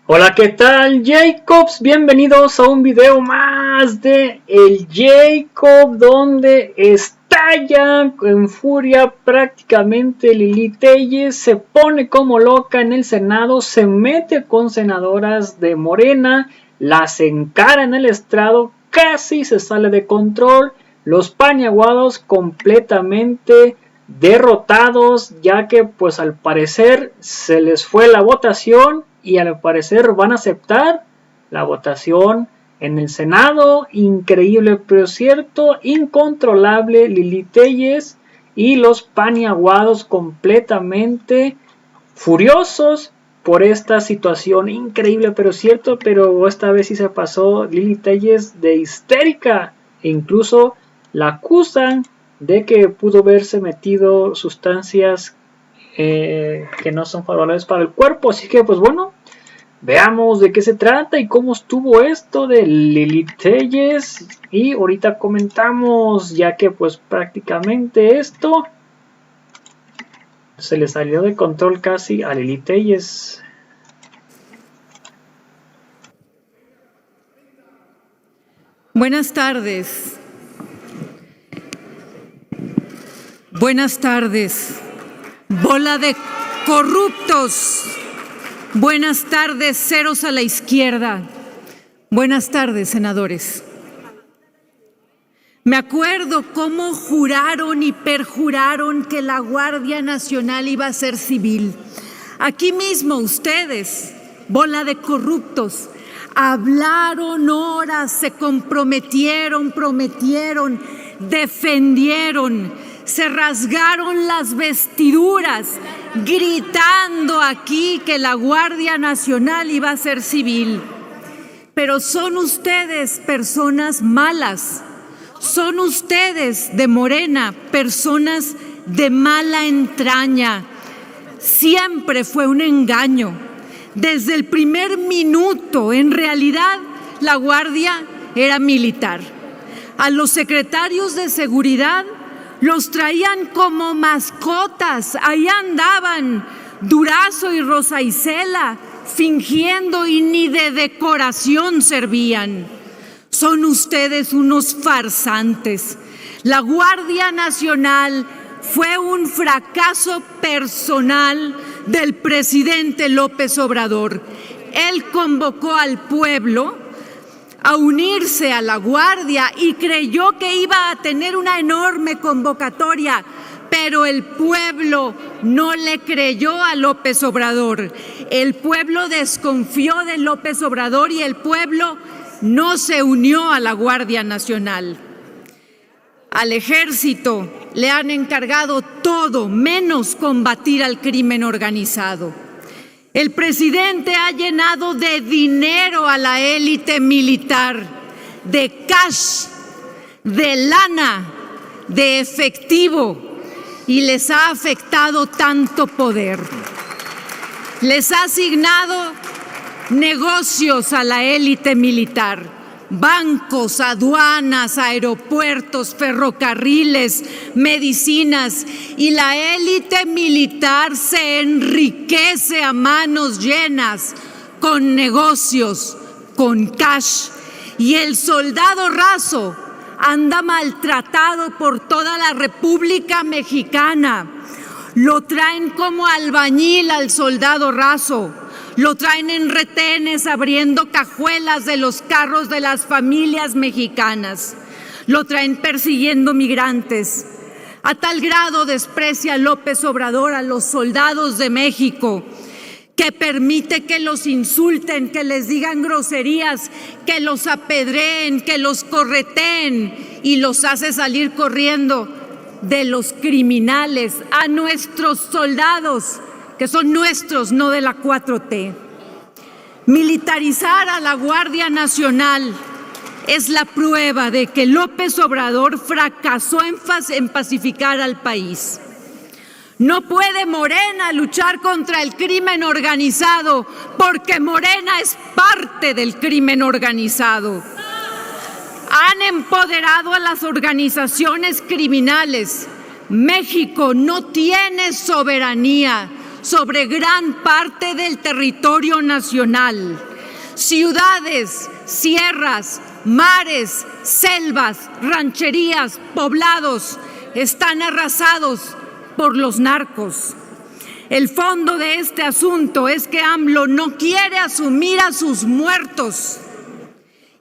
Hola, ¿qué tal, Jacobs? Bienvenidos a un video más de el Jacob, donde estalla en furia prácticamente Lili Telles, se pone como loca en el Senado, se mete con senadoras de Morena, las encara en el estrado, casi se sale de control, los paniaguados completamente derrotados, ya que pues al parecer se les fue la votación y al parecer van a aceptar la votación en el Senado. Increíble pero cierto, incontrolable Lili Telles y los paniaguados completamente furiosos por esta situación. Increíble pero cierto, pero esta vez sí se pasó Lili Telles de histérica e incluso la acusan de que pudo haberse metido sustancias que no son favorables para el cuerpo. Así que pues bueno, veamos de qué se trata y cómo estuvo esto de Lili Telles, y ahorita comentamos, ya que pues prácticamente esto se le salió de control casi a Lili Telles. Buenas tardes. Buenas tardes, bola de corruptos. Buenas tardes, ceros a la izquierda. Buenas tardes, senadores. Me acuerdo cómo juraron y perjuraron que la Guardia Nacional iba a ser civil. Aquí mismo ustedes, bola de corruptos, hablaron horas, se comprometieron, prometieron, defendieron, se rasgaron las vestiduras, gritando aquí que la Guardia Nacional iba a ser civil. Pero son ustedes personas malas, son ustedes de Morena, personas de mala entraña. Siempre fue un engaño. Desde el primer minuto, en realidad, la Guardia era militar. A los secretarios de seguridad los traían como mascotas, ahí andaban Durazo y Rosa Isela, fingiendo y ni de decoración servían. Son ustedes unos farsantes. La Guardia Nacional fue un fracaso personal del presidente López Obrador. Él convocó al pueblo a unirse a la Guardia y creyó que iba a tener una enorme convocatoria, pero el pueblo no le creyó a López Obrador. El pueblo desconfió de López Obrador y el pueblo no se unió a la Guardia Nacional. Al ejército le han encargado todo menos combatir al crimen organizado. El presidente ha llenado de dinero a la élite militar, de cash, de lana, de efectivo, y les ha afectado tanto poder. Les ha asignado negocios a la élite militar, bancos, aduanas, aeropuertos, ferrocarriles, medicinas, y la élite militar se enriquece a manos llenas con negocios, con cash, y el soldado raso anda maltratado por toda la República Mexicana. Lo traen como albañil al soldado raso. Lo traen en retenes abriendo cajuelas de los carros de las familias mexicanas. Lo traen persiguiendo migrantes. A tal grado desprecia López Obrador a los soldados de México que permite que los insulten, que les digan groserías, que los apedreen, que los correteen y los hace salir corriendo de los criminales a nuestros soldados, que son nuestros, no de la 4T. Militarizar a la Guardia Nacional es la prueba de que López Obrador fracasó en pacificar al país. No puede Morena luchar contra el crimen organizado porque Morena es parte del crimen organizado. Han empoderado a las organizaciones criminales. México no tiene soberanía. sobre gran parte del territorio nacional. Ciudades, sierras, mares, selvas, rancherías, poblados están arrasados por los narcos. El fondo de este asunto es que AMLO no quiere asumir a sus muertos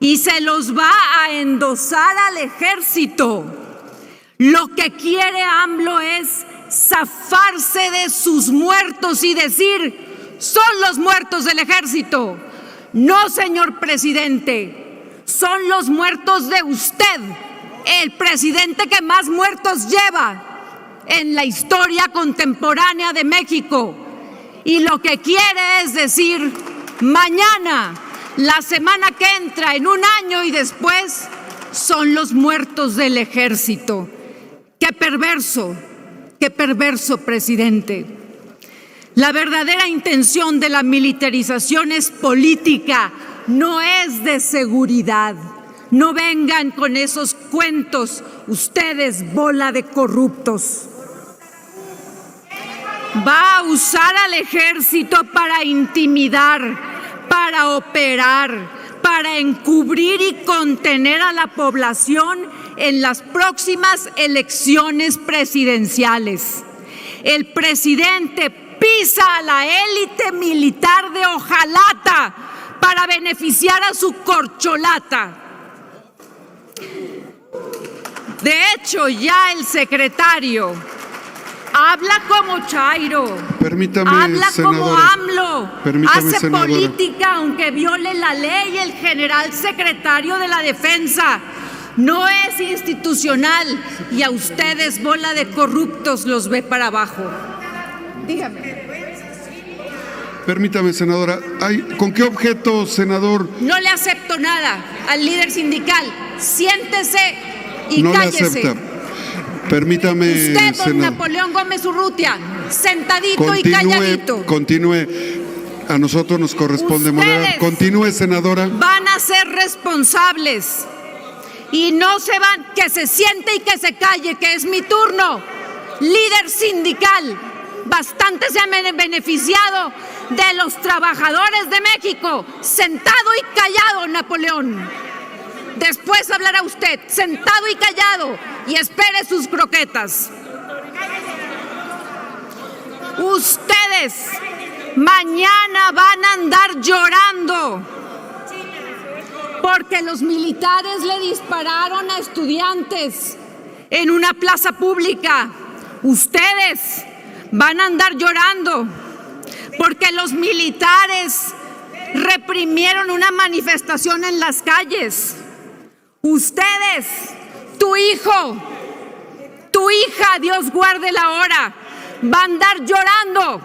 y se los va a endosar al ejército. Lo que quiere AMLO es zafarse de sus muertos y decir: son los muertos del ejército. No, señor presidente, son los muertos de usted, el presidente que más muertos lleva en la historia contemporánea de México. Y lo que quiere es decir: mañana, la semana que entra, en un año y después, son los muertos del ejército. Qué perverso, presidente. La verdadera intención de la militarización es política, no es de seguridad. No vengan con esos cuentos, ustedes, bola de corruptos. Va a usar al ejército para intimidar, para operar, para encubrir y contener a la población en las próximas elecciones presidenciales. El presidente pisa a la élite militar de hojalata para beneficiar a su corcholata. De hecho, ya el secretario habla como Chairo, habla como AMLO, hace política aunque viole la ley. El general secretario de la Defensa no es institucional y a ustedes, bola de corruptos, los ve para abajo. Dígame. Permítame, senadora. ¿Con qué objeto, senador? No le acepto nada al líder sindical. Siéntese y no cállese. Le acepta. Permítame, usted, don Napoleón Gómez Urrutia, sentadito y calladito. Continúe. A nosotros nos corresponde moderar. Continúe, senadora. Van a ser responsables y no se van. Que se siente y que se calle, que es mi turno. Líder sindical, bastante se han beneficiado de los trabajadores de México. Sentado y callado, Napoleón. Después hablará usted, sentado y callado, y espere sus croquetas. Ustedes mañana van a andar llorando porque los militares le dispararon a estudiantes en una plaza pública. Ustedes van a andar llorando porque los militares reprimieron una manifestación en las calles. Ustedes, tu hijo, tu hija, Dios guarde la hora, va a andar llorando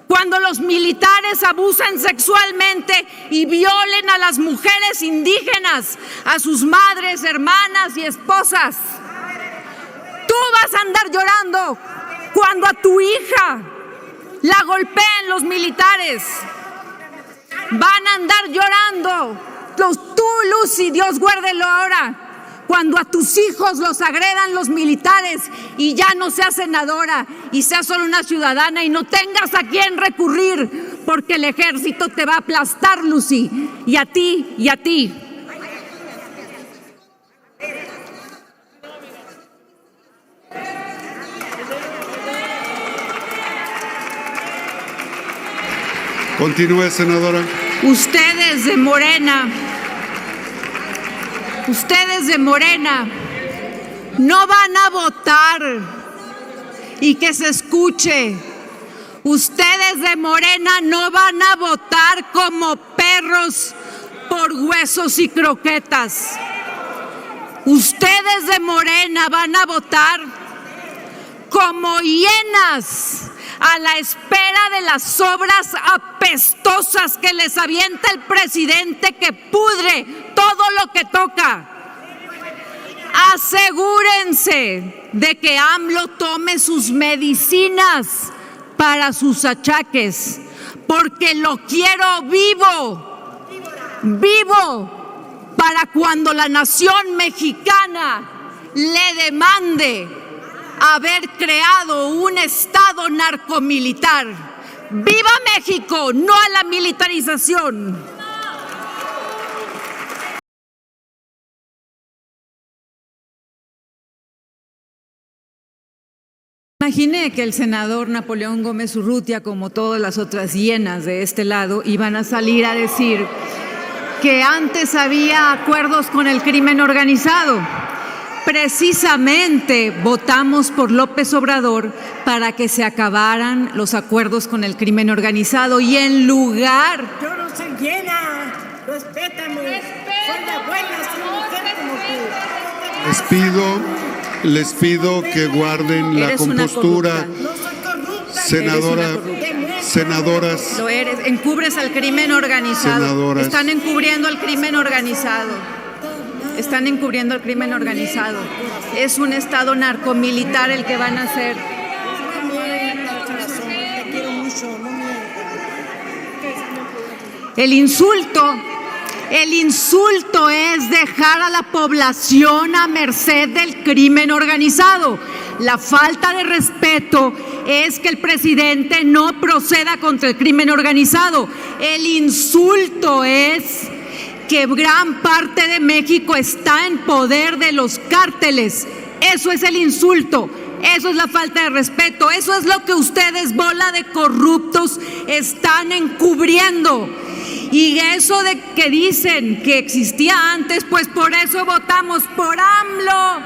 cuando los militares abusan sexualmente y violen a las mujeres indígenas, a sus madres, hermanas y esposas. Tú vas a andar llorando cuando a tu hija la golpeen los militares. Van a andar llorando tú, Lucy, Dios guárdelo ahora, cuando a tus hijos los agredan los militares y ya no seas senadora y seas solo una ciudadana y no tengas a quién recurrir, porque el ejército te va a aplastar, Lucy, y a ti, y a ti. Continúe, senadora. Ustedes de Morena, no van a votar, y que se escuche, ustedes de Morena no van a votar como perros por huesos y croquetas. Ustedes de Morena van a votar como hienas a la espera de las obras apestosas que les avienta el presidente, que pudre todo lo que toca. Asegúrense de que AMLO tome sus medicinas para sus achaques, porque lo quiero vivo, para cuando la nación mexicana le demande haber creado un Estado narcomilitar. ¡Viva México! ¡No a la militarización! Imaginé que el senador Napoleón Gómez Urrutia, como todas las otras hienas de este lado, iban a salir a decir que antes había acuerdos con el crimen organizado. Precisamente votamos por López Obrador para que se acabaran los acuerdos con el crimen organizado y en lugar... Yo no soy llena, respétame, soy la buena, soy mujer como tú. Les pido que guarden la compostura. Senadoras. Lo eres, encubres al crimen organizado. Senadoras. Están encubriendo al crimen organizado. Están encubriendo al crimen organizado. Es un Estado narcomilitar el que van a hacer. El insulto es dejar a la población a merced del crimen organizado. La falta de respeto es que el presidente no proceda contra el crimen organizado. El insulto es que gran parte de México está en poder de los cárteles. Eso es el insulto. Eso es la falta de respeto. Eso es lo que ustedes, bola de corruptos, están encubriendo. Y eso de que dicen que existía antes, pues por eso votamos por AMLO,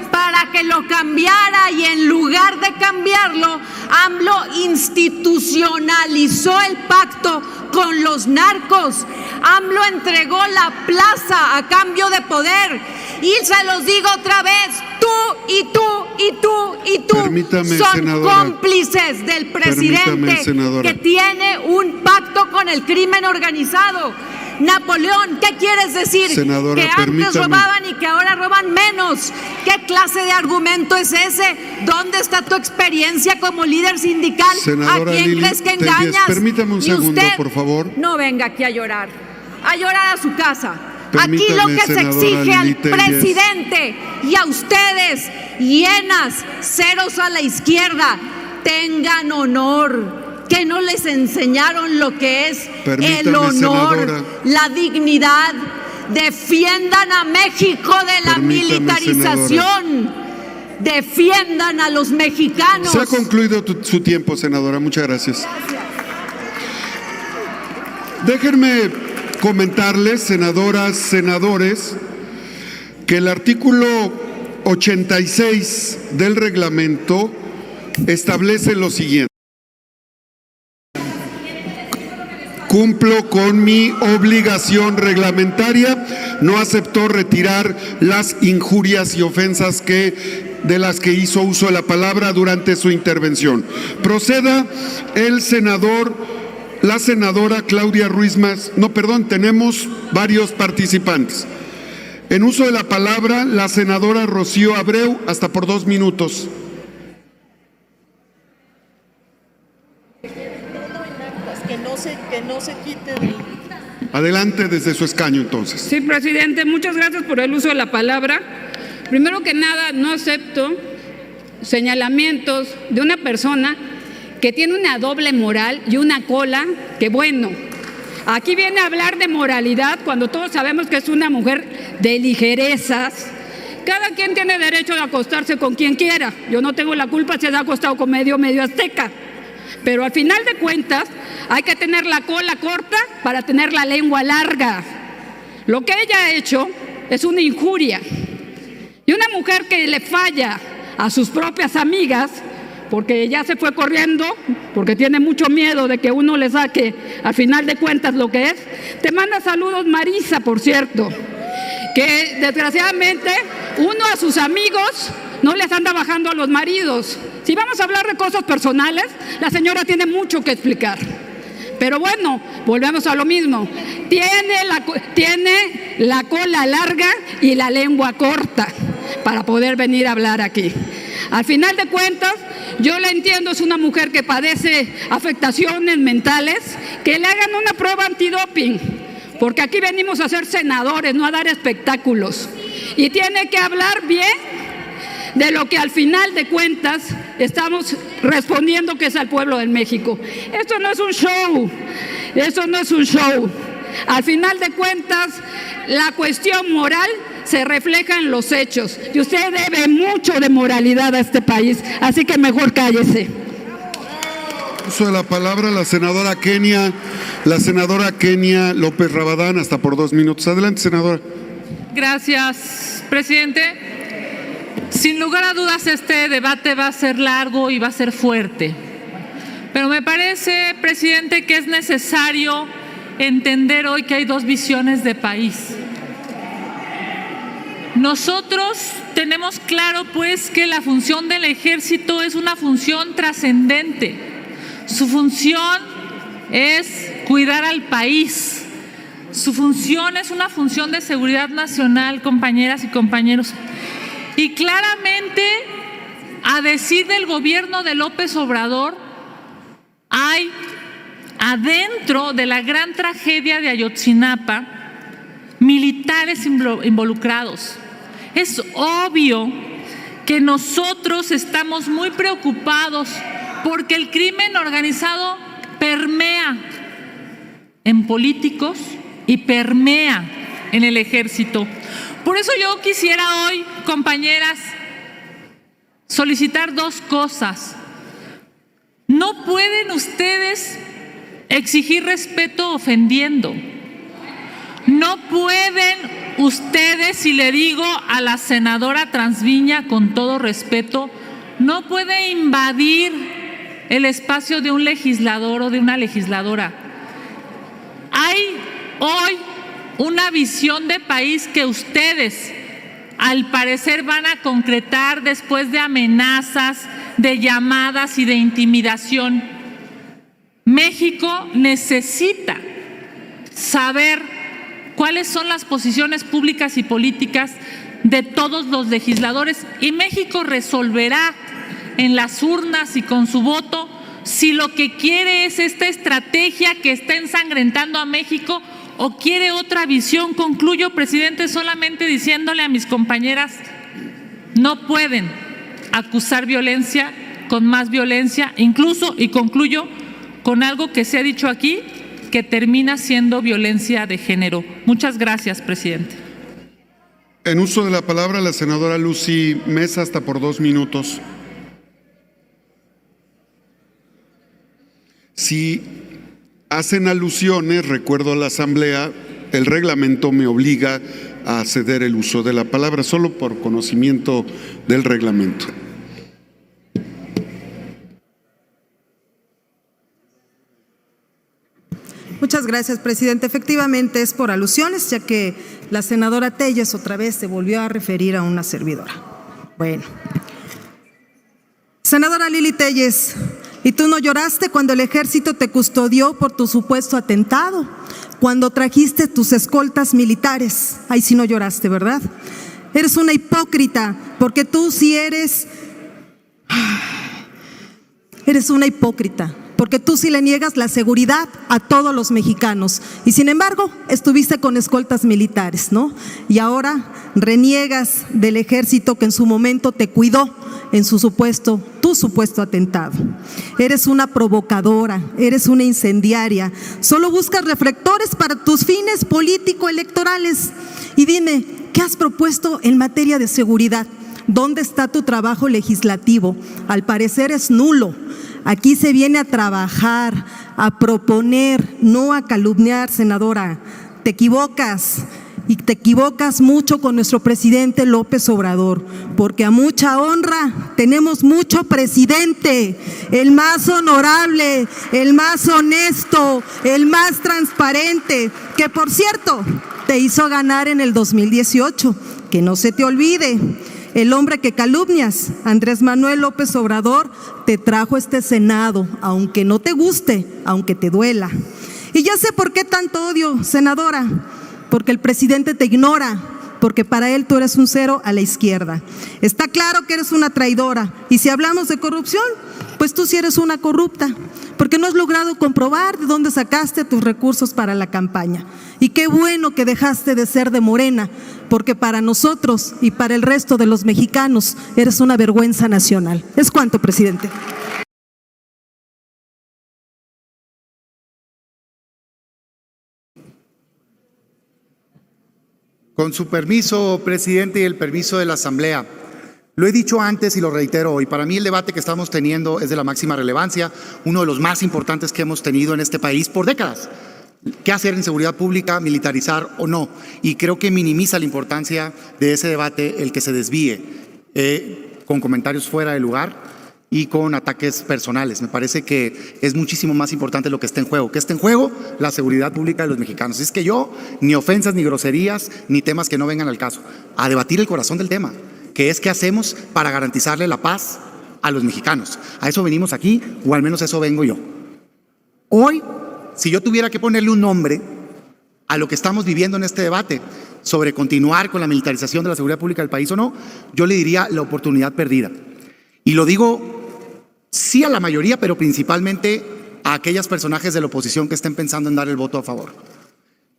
para que lo cambiara, y en lugar de cambiarlo, AMLO institucionalizó el pacto con los narcos. AMLO entregó la plaza a cambio de poder. Y se los digo otra vez, tú y tú y tú y tú son senadora, cómplices del presidente que tiene un pacto con el crimen organizado. Napoleón, ¿qué quieres decir? Senadora, que antes robaban y que ahora roban menos. ¿Qué clase de argumento es ese? ¿Dónde está tu experiencia como líder sindical? Senadora ¿A quién Lili crees que Telles, engañas? permítame un segundo, usted, por favor. No venga aquí a llorar a su casa. Aquí Permítame, lo que se exige senadora al Lili Telles, presidente y a ustedes, hienas, ceros a la izquierda, tengan honor, que no les enseñaron lo que es el honor, senadora, la dignidad. Defiendan a México de la militarización. Senadora. Defiendan a los mexicanos. Se ha concluido su tiempo, senadora. Muchas gracias. Déjenme comentarles, senadoras, senadores, que el artículo 86 del reglamento establece lo siguiente. Cumplo con mi obligación reglamentaria, no aceptó retirar las injurias y ofensas de las que hizo uso de la palabra durante su intervención. Proceda la senadora Claudia Ruiz Massieu. No, perdón, tenemos varios participantes. En uso de la palabra, la senadora Rocío Abreu, hasta por 2 minutos. Que no se quite del... Adelante desde su escaño, entonces. Sí, presidente, muchas gracias por el uso de la palabra. Primero que nada, no acepto señalamientos de una persona que tiene una doble moral y una cola que, bueno, aquí viene a hablar de moralidad cuando todos sabemos que es una mujer de ligerezas. Cada quien tiene derecho de acostarse con quien quiera. Yo no tengo la culpa si se ha acostado con medio azteca. Pero al final de cuentas hay que tener la cola corta para tener la lengua larga. Lo que ella ha hecho es una injuria. Y una mujer que le falla a sus propias amigas, porque ya se fue corriendo, porque tiene mucho miedo de que uno le saque al final de cuentas lo que es. Te manda saludos Marisa, por cierto, que desgraciadamente uno a sus amigos no les anda bajando a los maridos. Si vamos a hablar de cosas personales, la señora tiene mucho que explicar. Pero bueno, volvemos a lo mismo. Tiene la cola larga y la lengua corta para poder venir a hablar aquí. Al final de cuentas, yo la entiendo, es una mujer que padece afectaciones mentales, que le hagan una prueba antidoping, porque aquí venimos a ser senadores, no a dar espectáculos. Y tiene que hablar bien de lo que al final de cuentas estamos respondiendo que es al pueblo de México. Esto no es un show, esto no es un show. Al final de cuentas, la cuestión moral se refleja en los hechos y usted debe mucho de moralidad a este país, así que mejor cállese. Uso de la palabra la senadora Kenia López Rabadán, hasta por 2 minutos. Adelante, senadora. Gracias, presidente. Sin lugar a dudas, este debate va a ser largo y va a ser fuerte. Pero me parece, presidente, que es necesario entender hoy que hay 2 visiones de país. Nosotros tenemos claro, pues, que la función del ejército es una función trascendente. Su función es cuidar al país. Su función es una función de seguridad nacional, compañeras y compañeros. Y claramente, a decir del gobierno de López Obrador, hay adentro de la gran tragedia de Ayotzinapa militares involucrados. Es obvio que nosotros estamos muy preocupados porque el crimen organizado permea en políticos y permea en el ejército. Por eso yo quisiera hoy, compañeras, solicitar 2 cosas. No pueden ustedes exigir respeto ofendiendo. No pueden ustedes, y le digo a la senadora Transviña con todo respeto, no puede invadir el espacio de un legislador o de una legisladora. Hay hoy una visión de país que ustedes, al parecer, van a concretar después de amenazas, de llamadas y de intimidación. México necesita saber cuáles son las posiciones públicas y políticas de todos los legisladores, y México resolverá en las urnas y con su voto si lo que quiere es esta estrategia que está ensangrentando a México o quiere otra visión. Concluyo, presidente, solamente diciéndole a mis compañeras, no pueden acusar violencia con más violencia, incluso, y concluyo con algo que se ha dicho aquí, que termina siendo violencia de género. Muchas gracias, presidente. En uso de la palabra la senadora Lucy Mesa, hasta por 2 minutos. Si hacen alusiones, recuerdo a la Asamblea, el reglamento me obliga a ceder el uso de la palabra, solo por conocimiento del reglamento. Muchas gracias, presidente. Efectivamente es por alusiones, ya que la senadora Telles otra vez se volvió a referir a una servidora. Bueno. Senadora Lili Telles, ¿y tú no lloraste cuando el ejército te custodió por tu supuesto atentado? Cuando trajiste tus escoltas militares. Ahí sí no lloraste, ¿verdad? Eres una hipócrita, porque tú sí eres una hipócrita. Porque tú sí le niegas la seguridad a todos los mexicanos. Y sin embargo, estuviste con escoltas militares, ¿no? Y ahora reniegas del ejército que en su momento te cuidó en tu supuesto atentado. Eres una provocadora, eres una incendiaria. Solo buscas reflectores para tus fines político-electorales. Y dime, ¿qué has propuesto en materia de seguridad? ¿Dónde está tu trabajo legislativo? Al parecer es nulo. Aquí se viene a trabajar, a proponer, no a calumniar, senadora. Te equivocas, y te equivocas mucho con nuestro presidente López Obrador, porque a mucha honra tenemos mucho presidente, el más honorable, el más honesto, el más transparente, que por cierto te hizo ganar en el 2018, que no se te olvide. El hombre que calumnias, Andrés Manuel López Obrador, te trajo este Senado, aunque no te guste, aunque te duela. Y ya sé por qué tanto odio, senadora, porque el presidente te ignora, porque para él tú eres un cero a la izquierda. Está claro que eres una traidora, y si hablamos de corrupción, pues tú sí eres una corrupta, porque no has logrado comprobar de dónde sacaste tus recursos para la campaña. Y qué bueno que dejaste de ser de Morena, porque para nosotros y para el resto de los mexicanos eres una vergüenza nacional. Es cuanto, presidente. Con su permiso, presidente, y el permiso de la Asamblea. Lo he dicho antes y lo reitero hoy. Para mí el debate que estamos teniendo es de la máxima relevancia, uno de los más importantes que hemos tenido en este país por décadas. ¿Qué hacer en seguridad pública, militarizar o no? Y creo que minimiza la importancia de ese debate el que se desvíe con comentarios fuera de lugar y con ataques personales. Me parece que es muchísimo más importante lo que está en juego. ¿Qué está en juego? La seguridad pública de los mexicanos. Es que yo, ni ofensas, ni groserías, ni temas que no vengan al caso. A debatir el corazón del tema, que es qué hacemos para garantizarle la paz a los mexicanos. A eso venimos aquí, o al menos eso vengo yo. Hoy, si yo tuviera que ponerle un nombre a lo que estamos viviendo en este debate sobre continuar con la militarización de la seguridad pública del país o no, yo le diría la oportunidad perdida. Y lo digo sí a la mayoría, pero principalmente a aquellos personajes de la oposición que estén pensando en dar el voto a favor.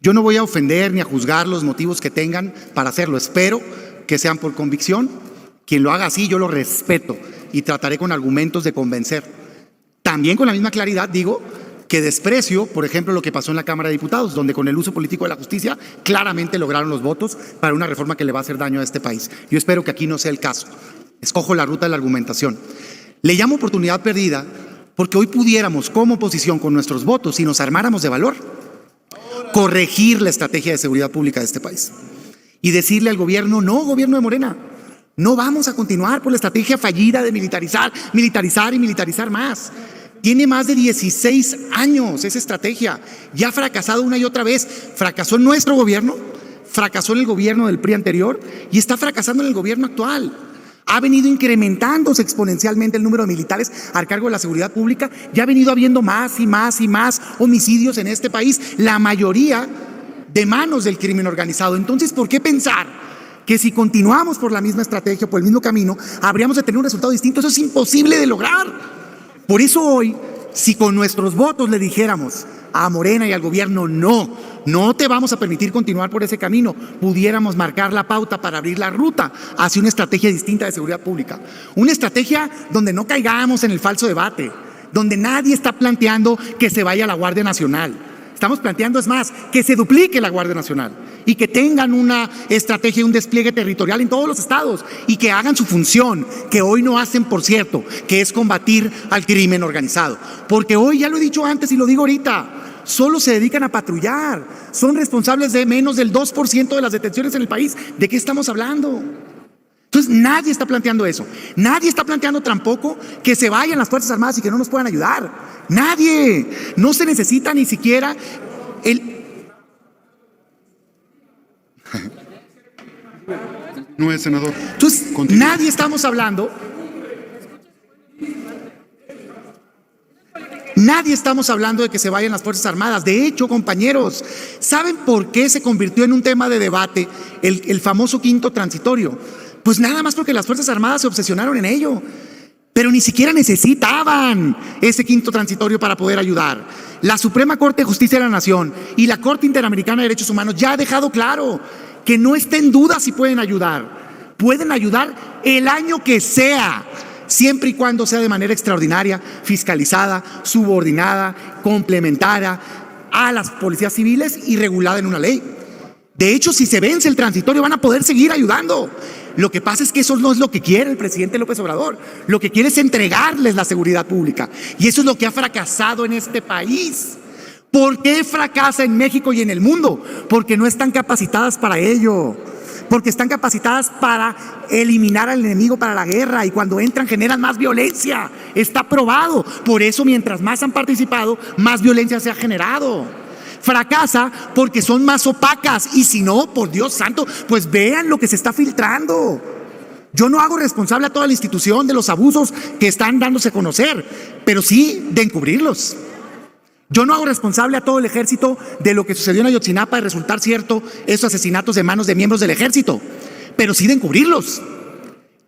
Yo no voy a ofender ni a juzgar los motivos que tengan para hacerlo. Espero que sean por convicción. Quien lo haga así, yo lo respeto y trataré con argumentos de convencer. También con la misma claridad digo que desprecio, por ejemplo, lo que pasó en la Cámara de Diputados, donde con el uso político de la justicia claramente lograron los votos para una reforma que le va a hacer daño a este país. Yo espero que aquí no sea el caso. Escojo la ruta de la argumentación. Le llamo oportunidad perdida porque hoy pudiéramos, como oposición, con nuestros votos, si nos armáramos de valor, corregir la estrategia de seguridad pública de este país y decirle al gobierno, no, gobierno de Morena, no vamos a continuar por la estrategia fallida de militarizar, militarizar y militarizar más. Tiene más de 16 años esa estrategia, ya ha fracasado una y otra vez. Fracasó en nuestro gobierno, fracasó en el gobierno del PRI anterior y está fracasando en el gobierno actual. Ha venido incrementándose exponencialmente el número de militares al cargo de la seguridad pública. Ya ha venido habiendo más y más y más homicidios en este país, la mayoría de manos del crimen organizado. Entonces, ¿por qué pensar que si continuamos por la misma estrategia, por el mismo camino, habríamos de tener un resultado distinto? Eso es imposible de lograr. Por eso hoy, si con nuestros votos le dijéramos a Morena y al gobierno, no te vamos a permitir continuar por ese camino, pudiéramos marcar la pauta para abrir la ruta hacia una estrategia distinta de seguridad pública. Una estrategia donde no caigamos en el falso debate, donde nadie está planteando que se vaya la Guardia Nacional. Estamos planteando, es más, que se duplique la Guardia Nacional y que tengan una estrategia y un despliegue territorial en todos los estados y que hagan su función, que hoy no hacen, por cierto, que es combatir al crimen organizado. Porque hoy, ya lo he dicho antes y lo digo ahorita, solo se dedican a patrullar, son responsables de menos del 2% de las detenciones en el país. ¿De qué estamos hablando? Entonces nadie está planteando eso. Nadie está planteando tampoco que se vayan las Fuerzas Armadas y que no nos puedan ayudar. Nadie. No se necesita ni siquiera el... No es, senador. Entonces, nadie estamos hablando... Nadie estamos hablando de que se vayan las Fuerzas Armadas. De hecho, compañeros, ¿saben por qué se convirtió en un tema de debate el famoso quinto transitorio? Pues nada más porque las Fuerzas Armadas se obsesionaron en ello. Pero ni siquiera necesitaban ese quinto transitorio para poder ayudar. La Suprema Corte de Justicia de la Nación y la Corte Interamericana de Derechos Humanos ya ha dejado claro que no está en duda si pueden ayudar. Pueden ayudar el año que sea, siempre y cuando sea de manera extraordinaria, fiscalizada, subordinada, complementaria a las policías civiles y regulada en una ley. De hecho, si se vence el transitorio, van a poder seguir ayudando. Lo que pasa es que eso no es lo que quiere el presidente López Obrador. Lo que quiere es entregarles la seguridad pública. Y eso es lo que ha fracasado en este país. ¿Por qué fracasa en México y en el mundo? Porque no están capacitadas para ello. Porque están capacitadas para eliminar al enemigo para la guerra, y cuando entran generan más violencia. Está probado. Por eso, mientras más han participado, más violencia se ha generado. Fracasa porque son más opacas, y si no, por Dios santo, pues vean lo que se está filtrando. Yo no hago responsable a toda la institución de los abusos que están dándose a conocer, pero sí de encubrirlos. Yo no hago responsable a todo el ejército de lo que sucedió en Ayotzinapa de resultar cierto esos asesinatos de manos de miembros del ejército, pero sí de encubrirlos.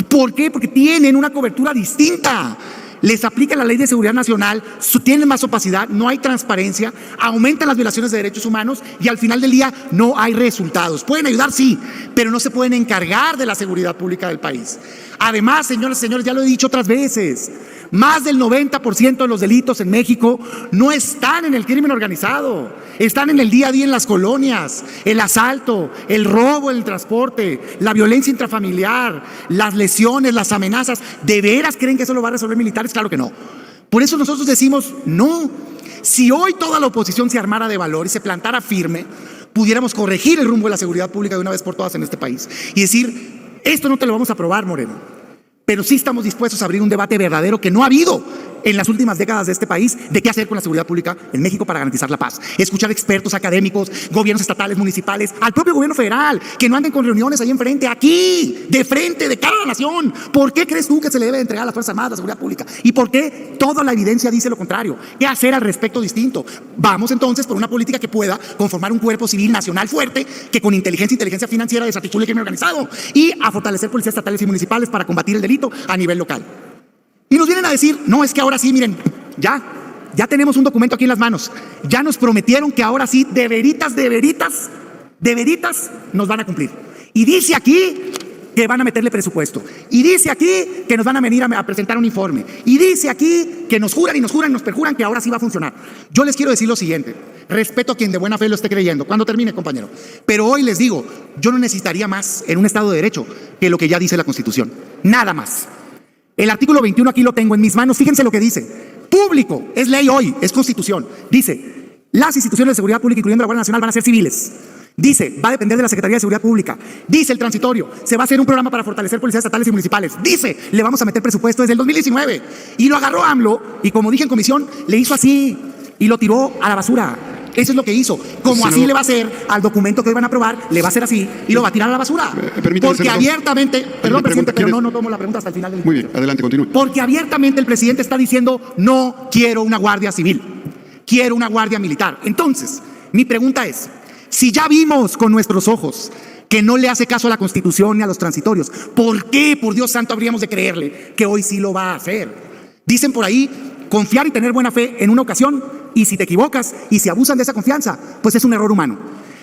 ¿Por qué? Porque tienen una cobertura distinta. les aplica la Ley de Seguridad Nacional, tienen más opacidad, no hay transparencia, aumentan las violaciones de derechos humanos y al final del día no hay resultados. Pueden ayudar, sí, pero no se pueden encargar de la seguridad pública del país. Además, señoras y señores, ya lo he dicho otras veces, más del 90% de los delitos en México no están en el crimen organizado, están en el día a día en las colonias, el asalto, el robo en el transporte, la violencia intrafamiliar, las lesiones, las amenazas. ¿De veras creen que eso lo va a resolver militares? Claro que no. Por eso nosotros decimos no. Si hoy toda la oposición se armara de valor y se plantara firme, pudiéramos corregir el rumbo de la seguridad pública de una vez por todas en este país y decir, esto no te lo vamos a aprobar, Moreno. Pero sí estamos dispuestos a abrir un debate verdadero que no ha habido en las últimas décadas de este país de qué hacer con la seguridad pública en México para garantizar la paz. Escuchar expertos académicos, gobiernos estatales, municipales, al propio gobierno federal, que no anden con reuniones ahí enfrente, aquí, de frente, de cara a la nación. ¿Por qué crees tú que se le debe entregar a las Fuerzas Armadas la seguridad pública? ¿Y por qué toda la evidencia dice lo contrario? ¿Qué hacer al respecto distinto? Vamos entonces por una política que pueda conformar un cuerpo civil nacional fuerte, que con inteligencia financiera desarticule el crimen organizado y a fortalecer policías estatales y municipales para combatir el delito a nivel local. Y nos vienen a decir, no, es que ahora sí, miren, ya tenemos un documento aquí en las manos, ya nos prometieron que ahora sí, de veritas, nos van a cumplir. Y dice aquí que van a meterle presupuesto, y dice aquí que nos van a venir a presentar un informe, y dice aquí que nos juran y nos perjuran que ahora sí va a funcionar. Yo les quiero decir lo siguiente, respeto a quien de buena fe lo esté creyendo, cuando termine, compañero, pero hoy les digo, yo no necesitaría más en un Estado de Derecho que lo que ya dice la Constitución, nada más. El artículo 21 aquí lo tengo en mis manos, fíjense lo que dice. Público, es ley hoy, es Constitución. Dice, las instituciones de seguridad pública, incluyendo la Guardia Nacional, van a ser civiles. Dice, va a depender de la Secretaría de Seguridad Pública. Dice el transitorio, se va a hacer un programa para fortalecer policías estatales y municipales. Dice, le vamos a meter presupuesto desde el 2019. Y lo agarró AMLO, y como dije en comisión, le hizo así, y lo tiró a la basura. Eso es lo que hizo. Como así le va a hacer al documento que hoy van a aprobar, le va a hacer así y lo va a tirar a la basura. Porque abiertamente, perdón, presidente, pero no tomo la pregunta hasta el final del Muy bien, adelante, continúe. Porque abiertamente el presidente está diciendo, no quiero una guardia civil, quiero una guardia militar. Entonces, mi pregunta es, si ya vimos con nuestros ojos que no le hace caso a la Constitución ni a los transitorios, ¿por qué, por Dios santo, habríamos de creerle que hoy sí lo va a hacer? Dicen por ahí, confiar y tener buena fe en una ocasión, y si te equivocas y si abusan de esa confianza, pues es un error humano.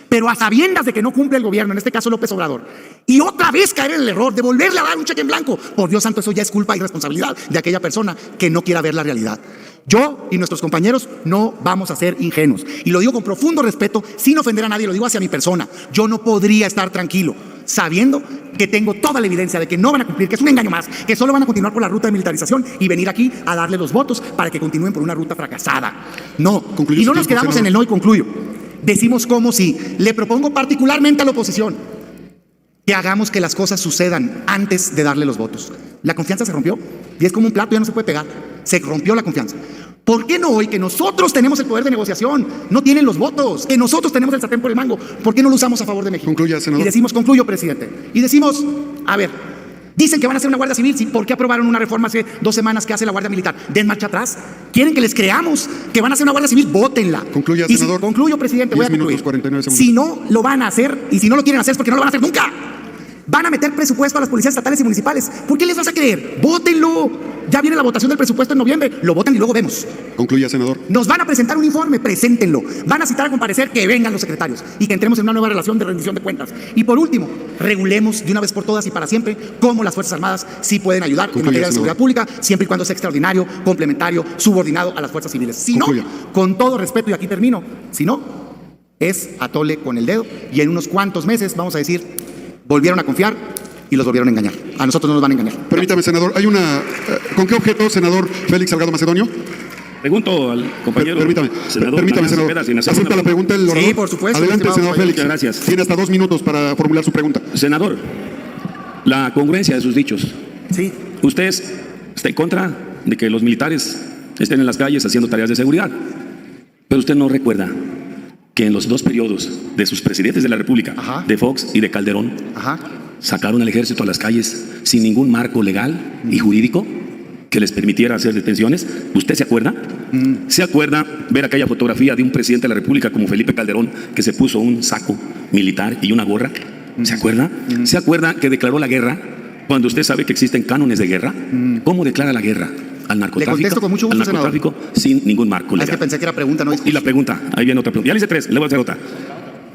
Pero a sabiendas de que no cumple el gobierno, en este caso López Obrador, y otra vez caer en el error de volverle a dar un cheque en blanco, por Dios santo, eso ya es culpa y responsabilidad de aquella persona que no quiera ver la realidad. Yo y nuestros compañeros no vamos a ser ingenuos. Y lo digo con profundo respeto, sin ofender a nadie, lo digo hacia mi persona. Yo no podría estar tranquilo sabiendo que tengo toda la evidencia de que no van a cumplir, que es un engaño más, que solo van a continuar por la ruta de militarización y venir aquí a darle los votos para que continúen por una ruta fracasada. No, y no nos quedamos en el no y concluyo. Decimos como si le propongo particularmente a la oposición que hagamos que las cosas sucedan antes de darle los votos. La confianza se rompió y es como un plato, ya no se puede pegar. Se rompió la confianza. ¿Por qué no hoy que nosotros tenemos el poder de negociación, no tienen los votos, que nosotros tenemos el sartén por el mango? ¿Por qué no lo usamos a favor de México? Concluya, senador. Y decimos, concluyo, presidente. Y decimos, a ver, dicen que van a hacer una Guardia Civil, ¿sí? ¿Por qué aprobaron una reforma hace 2 semanas que hace la Guardia Militar? Den marcha atrás. ¿Quieren que les creamos que van a hacer una Guardia Civil? Vótenla. Concluya, senador. Concluyo, presidente, voy a concluir. 49 segundos. Si no lo van a hacer, y si no lo quieren hacer es porque no lo van a hacer nunca. Van a meter presupuesto a las policías estatales y municipales. ¿Por qué les vas a creer? ¡Vótenlo! Ya viene la votación del presupuesto en noviembre. Lo votan y luego vemos. Concluya, senador. Nos van a presentar un informe, preséntenlo. Van a citar a comparecer, que vengan los secretarios y que entremos en una nueva relación de rendición de cuentas. Y por último, regulemos de una vez por todas y para siempre cómo las Fuerzas Armadas sí pueden ayudar en materia de seguridad pública, siempre y cuando sea extraordinario, complementario, subordinado a las fuerzas civiles. Si no, con todo respeto, y aquí termino, si no, es atole con el dedo y en unos cuantos meses vamos a decir, volvieron a confiar y los volvieron a engañar. A nosotros no nos van a engañar. Permítame, senador. Hay una... ¿Con qué objeto, senador Félix Salgado Macedonio? Pregunto al compañero. Permítame, senador. ¿Acepta la pregunta del orador? Sí, por supuesto. Adelante, senador Félix. Muchas gracias. Tiene hasta 2 minutos para formular su pregunta. Senador, la congruencia de sus dichos. Sí. Usted está en contra de que los militares estén en las calles haciendo tareas de seguridad, pero usted no recuerda que en los 2 periodos de sus presidentes de la República, de Fox y de Calderón, sacaron al ejército a las calles sin ningún marco legal y jurídico que les permitiera hacer detenciones. ¿Usted se acuerda? ¿Se acuerda ver aquella fotografía de un presidente de la República como Felipe Calderón que se puso un saco militar y una gorra? ¿Se acuerda? ¿Se acuerda que declaró la guerra cuando usted sabe que existen cánones de guerra? ¿Cómo declara la guerra? al narcotráfico, Le contesto con mucho gusto, narcotráfico sin ningún marco legal. Es que pensé que era pregunta, no discurso. Y la pregunta, ahí viene otra pregunta. Ya le hice 3, le voy a hacer otra.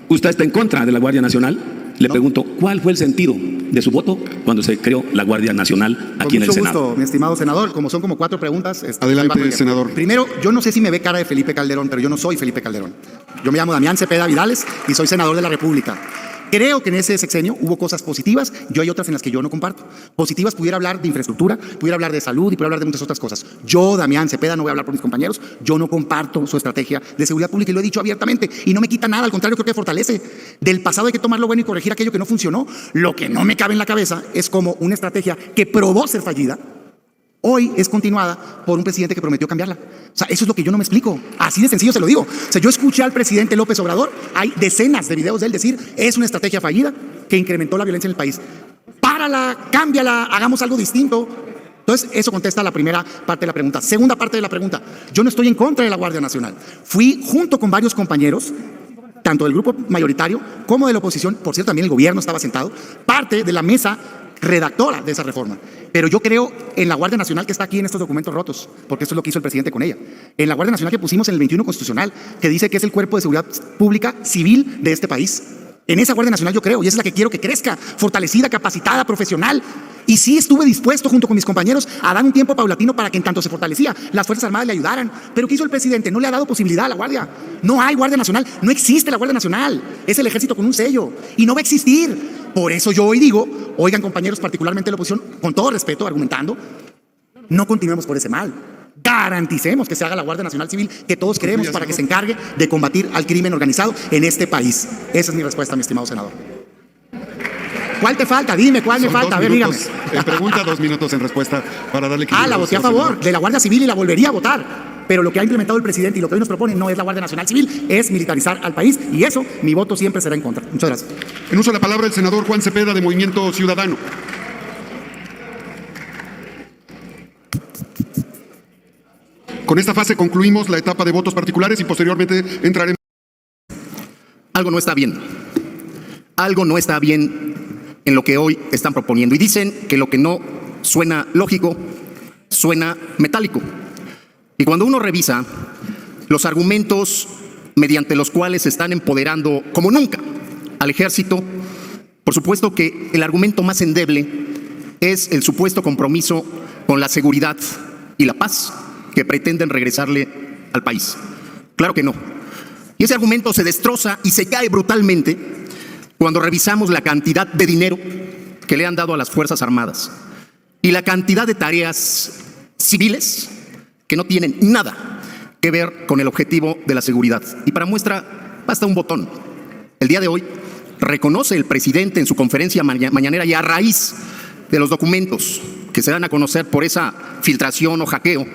¿Usted está en contra de la Guardia Nacional? Le pregunto, ¿cuál fue el sentido de su voto cuando se creó la Guardia Nacional aquí en el Senado? Con mucho gusto, mi estimado senador. Como son como 4 preguntas. Adelante, senador. Primero, yo no sé si me ve cara de Felipe Calderón, pero yo no soy Felipe Calderón. Yo me llamo Damián Cepeda Vidales y soy senador de la República. Creo que en ese sexenio hubo cosas positivas, yo hay otras en las que yo no comparto. Positivas, pudiera hablar de infraestructura, pudiera hablar de salud y pudiera hablar de muchas otras cosas. Yo, Damián Cepeda, no voy a hablar por mis compañeros, yo no comparto su estrategia de seguridad pública y lo he dicho abiertamente y no me quita nada, al contrario, creo que fortalece. Del pasado hay que tomar lo bueno y corregir aquello que no funcionó. Lo que no me cabe en la cabeza es como una estrategia que probó ser fallida, hoy es continuada por un presidente que prometió cambiarla. O sea, eso es lo que yo no me explico. Así de sencillo se lo digo. O sea, yo escuché al presidente López Obrador, hay decenas de videos de él decir, es una estrategia fallida que incrementó la violencia en el país. Párala, cámbiala, hagamos algo distinto. Entonces, eso contesta la primera parte de la pregunta. Segunda parte de la pregunta, yo no estoy en contra de la Guardia Nacional. Fui junto con varios compañeros, tanto del grupo mayoritario como de la oposición, por cierto, también el gobierno estaba sentado, parte de la mesa redactora de esa reforma. Pero yo creo en la Guardia Nacional que está aquí en estos documentos rotos, porque esto es lo que hizo el presidente con ella. En la Guardia Nacional que pusimos en el 21 constitucional, que dice que es el cuerpo de seguridad pública civil de este país. En esa Guardia Nacional yo creo, y esa es la que quiero que crezca, fortalecida, capacitada, profesional. Y sí estuve dispuesto junto con mis compañeros a dar un tiempo paulatino para que en tanto se fortalecía, las Fuerzas Armadas le ayudaran. Pero ¿qué hizo el presidente? No le ha dado posibilidad a la Guardia. No hay Guardia Nacional, no existe la Guardia Nacional. Es el ejército con un sello y no va a existir. Por eso yo hoy digo, oigan compañeros, particularmente de la oposición, con todo respeto, argumentando, no continuemos por ese mal. Garanticemos que se haga la Guardia Nacional Civil que todos queremos para que se encargue de combatir al crimen organizado en este país. Esa es mi respuesta, mi estimado senador. ¿Cuál te falta? Dime, ¿cuál me falta? A ver, dígame. En pregunta, 2 minutos en respuesta para darle equilibrio. La voté a favor de la Guardia Civil y la volvería a votar. Pero lo que ha implementado el presidente y lo que hoy nos propone no es la Guardia Nacional Civil, es militarizar al país y eso, mi voto siempre será en contra. Muchas gracias. En uso de la palabra el senador Juan Cepeda de Movimiento Ciudadano. Con esta fase concluimos la etapa de votos particulares y posteriormente entraremos. Algo no está bien. Algo no está bien en lo que hoy están proponiendo. Y dicen que lo que no suena lógico, suena metálico. Y cuando uno revisa los argumentos mediante los cuales se están empoderando como nunca al ejército, por supuesto que el argumento más endeble es el supuesto compromiso con la seguridad y la paz que pretenden regresarle al país. Claro que no. Y ese argumento se destroza y se cae brutalmente cuando revisamos la cantidad de dinero que le han dado a las Fuerzas Armadas y la cantidad de tareas civiles que no tienen nada que ver con el objetivo de la seguridad. Y para muestra basta un botón. El día de hoy reconoce el presidente en su conferencia mañanera y a raíz de los documentos que se dan a conocer por esa filtración o hackeo,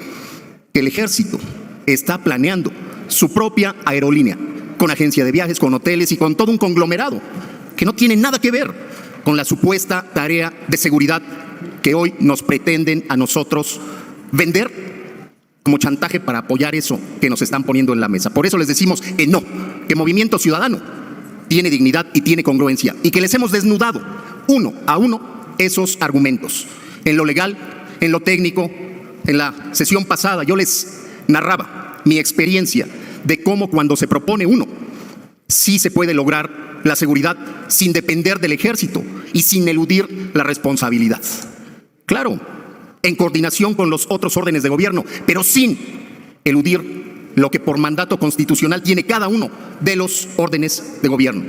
que el ejército está planeando su propia aerolínea, con agencia de viajes, con hoteles y con todo un conglomerado que no tiene nada que ver con la supuesta tarea de seguridad que hoy nos pretenden a nosotros vender como chantaje para apoyar eso que nos están poniendo en la mesa. Por eso les decimos que no, que Movimiento Ciudadano tiene dignidad y tiene congruencia y que les hemos desnudado uno a uno esos argumentos. En lo legal, en lo técnico, en la sesión pasada yo les narraba mi experiencia de cómo cuando se propone uno, sí se puede lograr la seguridad sin depender del ejército y sin eludir la responsabilidad. Claro, en coordinación con los otros órdenes de gobierno, pero sin eludir lo que por mandato constitucional tiene cada uno de los órdenes de gobierno.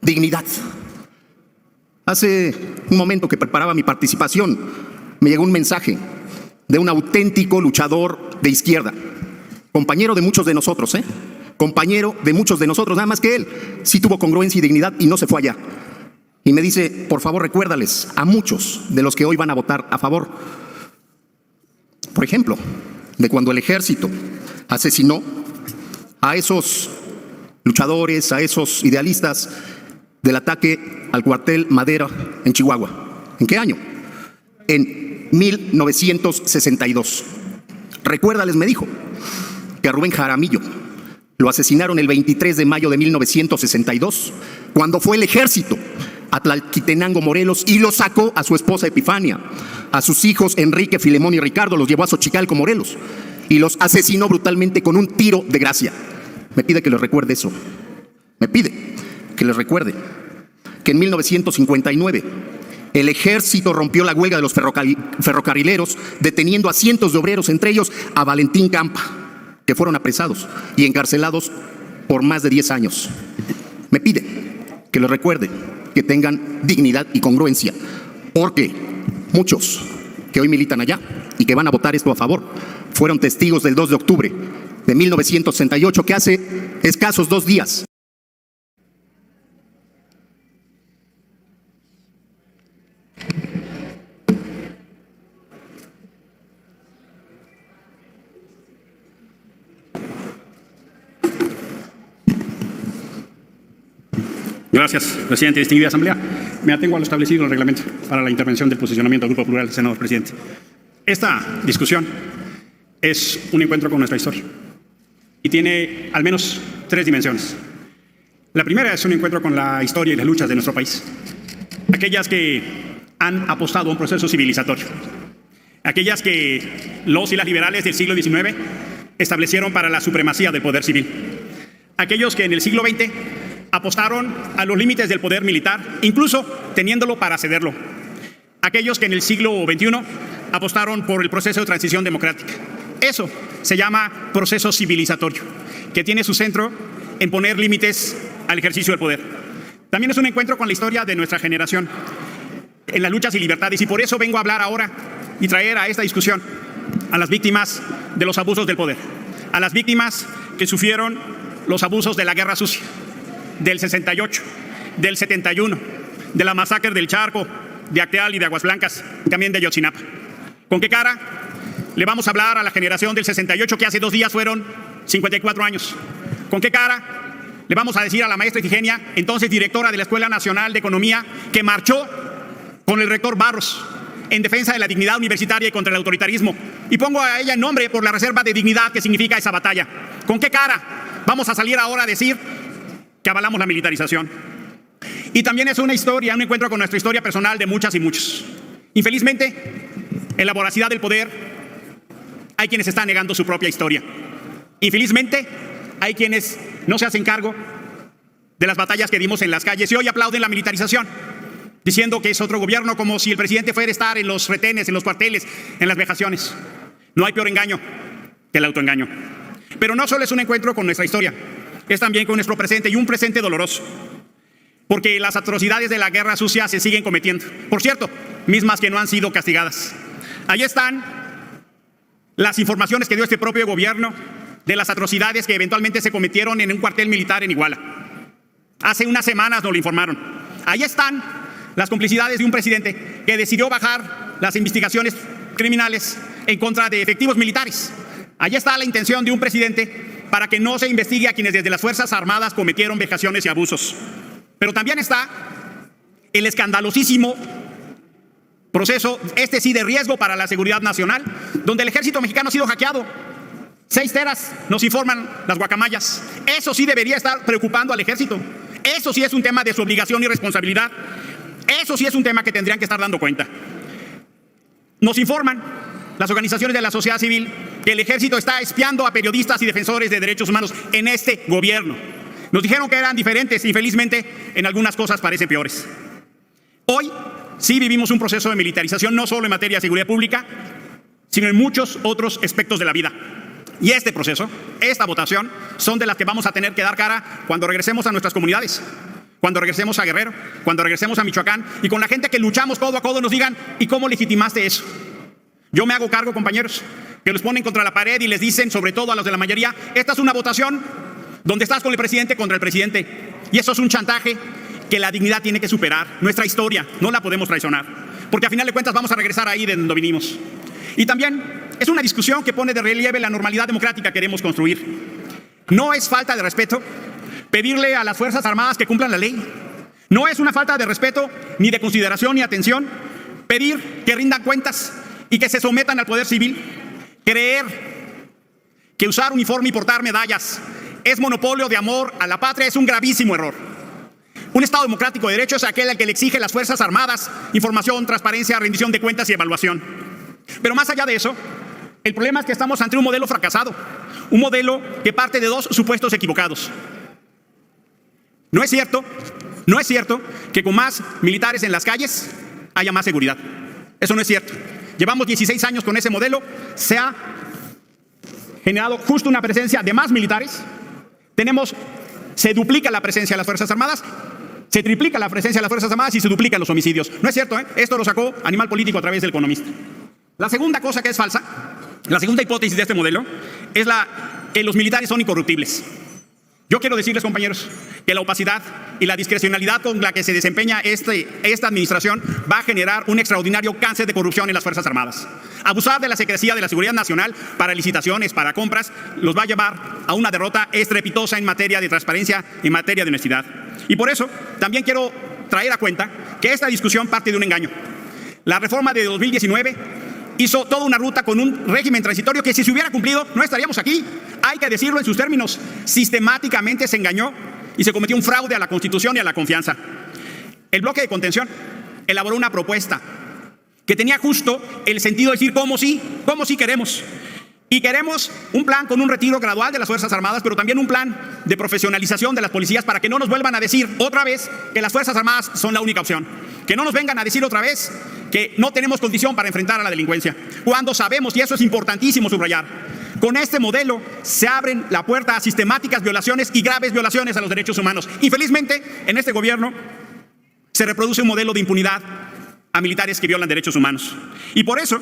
Dignidad. Hace un momento que preparaba mi participación, me llegó un mensaje de un auténtico luchador de izquierda, compañero de muchos de nosotros, compañero de muchos de nosotros, nada más que él sí tuvo congruencia y dignidad y no se fue allá. Y me dice, por favor, recuérdales a muchos de los que hoy van a votar a favor, por ejemplo, de cuando el ejército asesinó a esos luchadores, a esos idealistas del ataque al cuartel Madero en Chihuahua. ¿En qué año? En 1962. Recuérdales, me dijo, que a Rubén Jaramillo lo asesinaron el 23 de mayo de 1962, cuando fue el ejército a Tlalquitenango, Morelos, y lo sacó a su esposa Epifania. a sus hijos Enrique, Filemón y Ricardo, los llevó a Xochicalco, Morelos, y los asesinó brutalmente con un tiro de gracia. Me pide que les recuerde eso. Me pide que les recuerde que en 1959 el ejército rompió la huelga de los ferrocarrileros, deteniendo a cientos de obreros, entre ellos a Valentín Campa, que fueron apresados y encarcelados por más de 10 años. Me pide que les recuerde que tengan dignidad y congruencia, porque muchos que hoy militan allá y que van a votar esto a favor fueron testigos del 2 de octubre de 1968, que hace escasos 2 días. Gracias, presidente y distinguida asamblea. Me atengo a lo establecido en el reglamento para la intervención del posicionamiento del Grupo Plural, senador presidente. Esta discusión es un encuentro con nuestra historia y tiene al menos 3 dimensiones. La primera es un encuentro con la historia y las luchas de nuestro país, aquellas que han apostado a un proceso civilizatorio, aquellas que los y las liberales del siglo XIX establecieron para la supremacía del poder civil, aquellos que en el siglo XX apostaron a los límites del poder militar, incluso teniéndolo para cederlo, aquellos que en el siglo XXI apostaron por el proceso de transición democrática. Eso se llama proceso civilizatorio, que tiene su centro en poner límites al ejercicio del poder. También es un encuentro con la historia de nuestra generación en las luchas y libertades, y por eso vengo a hablar ahora y traer a esta discusión a las víctimas de los abusos del poder, a las víctimas que sufrieron los abusos de la Guerra Sucia, del 68, del 71, de la masacre del Charco, de Acteal y de Aguas Blancas, también de Ayotzinapa. ¿Con qué cara le vamos a hablar a la generación del 68, que hace 2 días fueron 54 años? ¿Con qué cara le vamos a decir a la maestra Ifigenia, entonces directora de la Escuela Nacional de Economía, que marchó con el rector Barros en defensa de la dignidad universitaria y contra el autoritarismo? Y pongo a ella en nombre por la reserva de dignidad que significa esa batalla. ¿Con qué cara vamos a salir ahora a decir que avalamos la militarización? Y también es una historia, un encuentro con nuestra historia personal de muchas y muchos. Infelizmente, en la voracidad del poder, hay quienes están negando su propia historia. Infelizmente, hay quienes no se hacen cargo de las batallas que dimos en las calles y hoy aplauden la militarización, diciendo que es otro gobierno, como si el presidente fuera a estar en los retenes, en los cuarteles, en las vejaciones. No hay peor engaño que el autoengaño. Pero no solo es un encuentro con nuestra historia, es también con nuestro presente, y un presente doloroso, porque las atrocidades de la Guerra Sucia se siguen cometiendo. Por cierto, mismas que no han sido castigadas. Ahí están las informaciones que dio este propio gobierno de las atrocidades que eventualmente se cometieron en un cuartel militar en Iguala. Hace unas semanas nos lo informaron. Ahí están las complicidades de un presidente que decidió bajar las investigaciones criminales en contra de efectivos militares. Ahí está la intención de un presidente para que no se investigue a quienes desde las Fuerzas Armadas cometieron vejaciones y abusos. Pero también está el escandalosísimo proceso, este sí de riesgo para la seguridad nacional, donde el ejército mexicano ha sido hackeado. 6 teras, nos informan las guacamayas. Eso sí debería estar preocupando al ejército. Eso sí es un tema de su obligación y responsabilidad. Eso sí es un tema que tendrían que estar dando cuenta. Nos informan las organizaciones de la sociedad civil que el ejército está espiando a periodistas y defensores de derechos humanos en este gobierno. Nos dijeron que eran diferentes, infelizmente en algunas cosas parecen peores. Hoy sí vivimos un proceso de militarización, no solo en materia de seguridad pública, sino en muchos otros aspectos de la vida. Y este proceso, esta votación, son de las que vamos a tener que dar cara cuando regresemos a nuestras comunidades, cuando regresemos a Guerrero, cuando regresemos a Michoacán, y con la gente que luchamos codo a codo nos digan, ¿y cómo legitimaste eso? Yo me hago cargo, compañeros, que los ponen contra la pared y les dicen, sobre todo a los de la mayoría, esta es una votación donde estás con el presidente contra el presidente. Y eso es un chantaje que la dignidad tiene que superar. Nuestra historia no la podemos traicionar, porque a final de cuentas vamos a regresar ahí de donde vinimos. Y también es una discusión que pone de relieve la normalidad democrática que queremos construir. No es falta de respeto pedirle a las Fuerzas Armadas que cumplan la ley. No es una falta de respeto, ni de consideración, ni atención pedir que rindan cuentas y que se sometan al poder civil. Creer que usar uniforme y portar medallas es monopolio de amor a la patria es un gravísimo error. Un Estado democrático de derecho es aquel al que le exige a las Fuerzas Armadas información, transparencia, rendición de cuentas y evaluación. Pero más allá de eso, el problema es que estamos ante un modelo fracasado, un modelo que parte de dos supuestos equivocados. No es cierto que con más militares en las calles haya más seguridad. Eso no es cierto. Llevamos 16 años con ese modelo, se ha generado justo una presencia de más militares, se duplica la presencia de las Fuerzas Armadas, se triplica la presencia de las Fuerzas Armadas y se duplican los homicidios. No es cierto, ¿eh? Esto lo sacó Animal Político a través del Economista. La segunda cosa que es falsa, la segunda hipótesis de este modelo, es que los militares son incorruptibles. Yo quiero decirles, compañeros, que la opacidad y la discrecionalidad con la que se desempeña esta administración va a generar un extraordinario cáncer de corrupción en las Fuerzas Armadas. Abusar de la secrecía de la seguridad nacional para licitaciones, para compras, los va a llevar a una derrota estrepitosa en materia de transparencia, en materia de honestidad. Y por eso también quiero traer a cuenta que esta discusión parte de un engaño. La reforma de 2019 hizo toda una ruta con un régimen transitorio que si se hubiera cumplido no estaríamos aquí. Hay que decirlo en sus términos. Sistemáticamente se engañó y se cometió un fraude a la Constitución y a la confianza. El bloque de contención elaboró una propuesta que tenía justo el sentido de decir cómo sí queremos. Y queremos un plan con un retiro gradual de las Fuerzas Armadas, pero también un plan de profesionalización de las policías para que no nos vuelvan a decir otra vez que las Fuerzas Armadas son la única opción. Que no nos vengan a decir otra vez que no tenemos condición para enfrentar a la delincuencia. Cuando sabemos, y eso es importantísimo subrayar, con este modelo se abren la puerta a sistemáticas violaciones y graves violaciones a los derechos humanos. Infelizmente, en este gobierno se reproduce un modelo de impunidad a militares que violan derechos humanos. Y por eso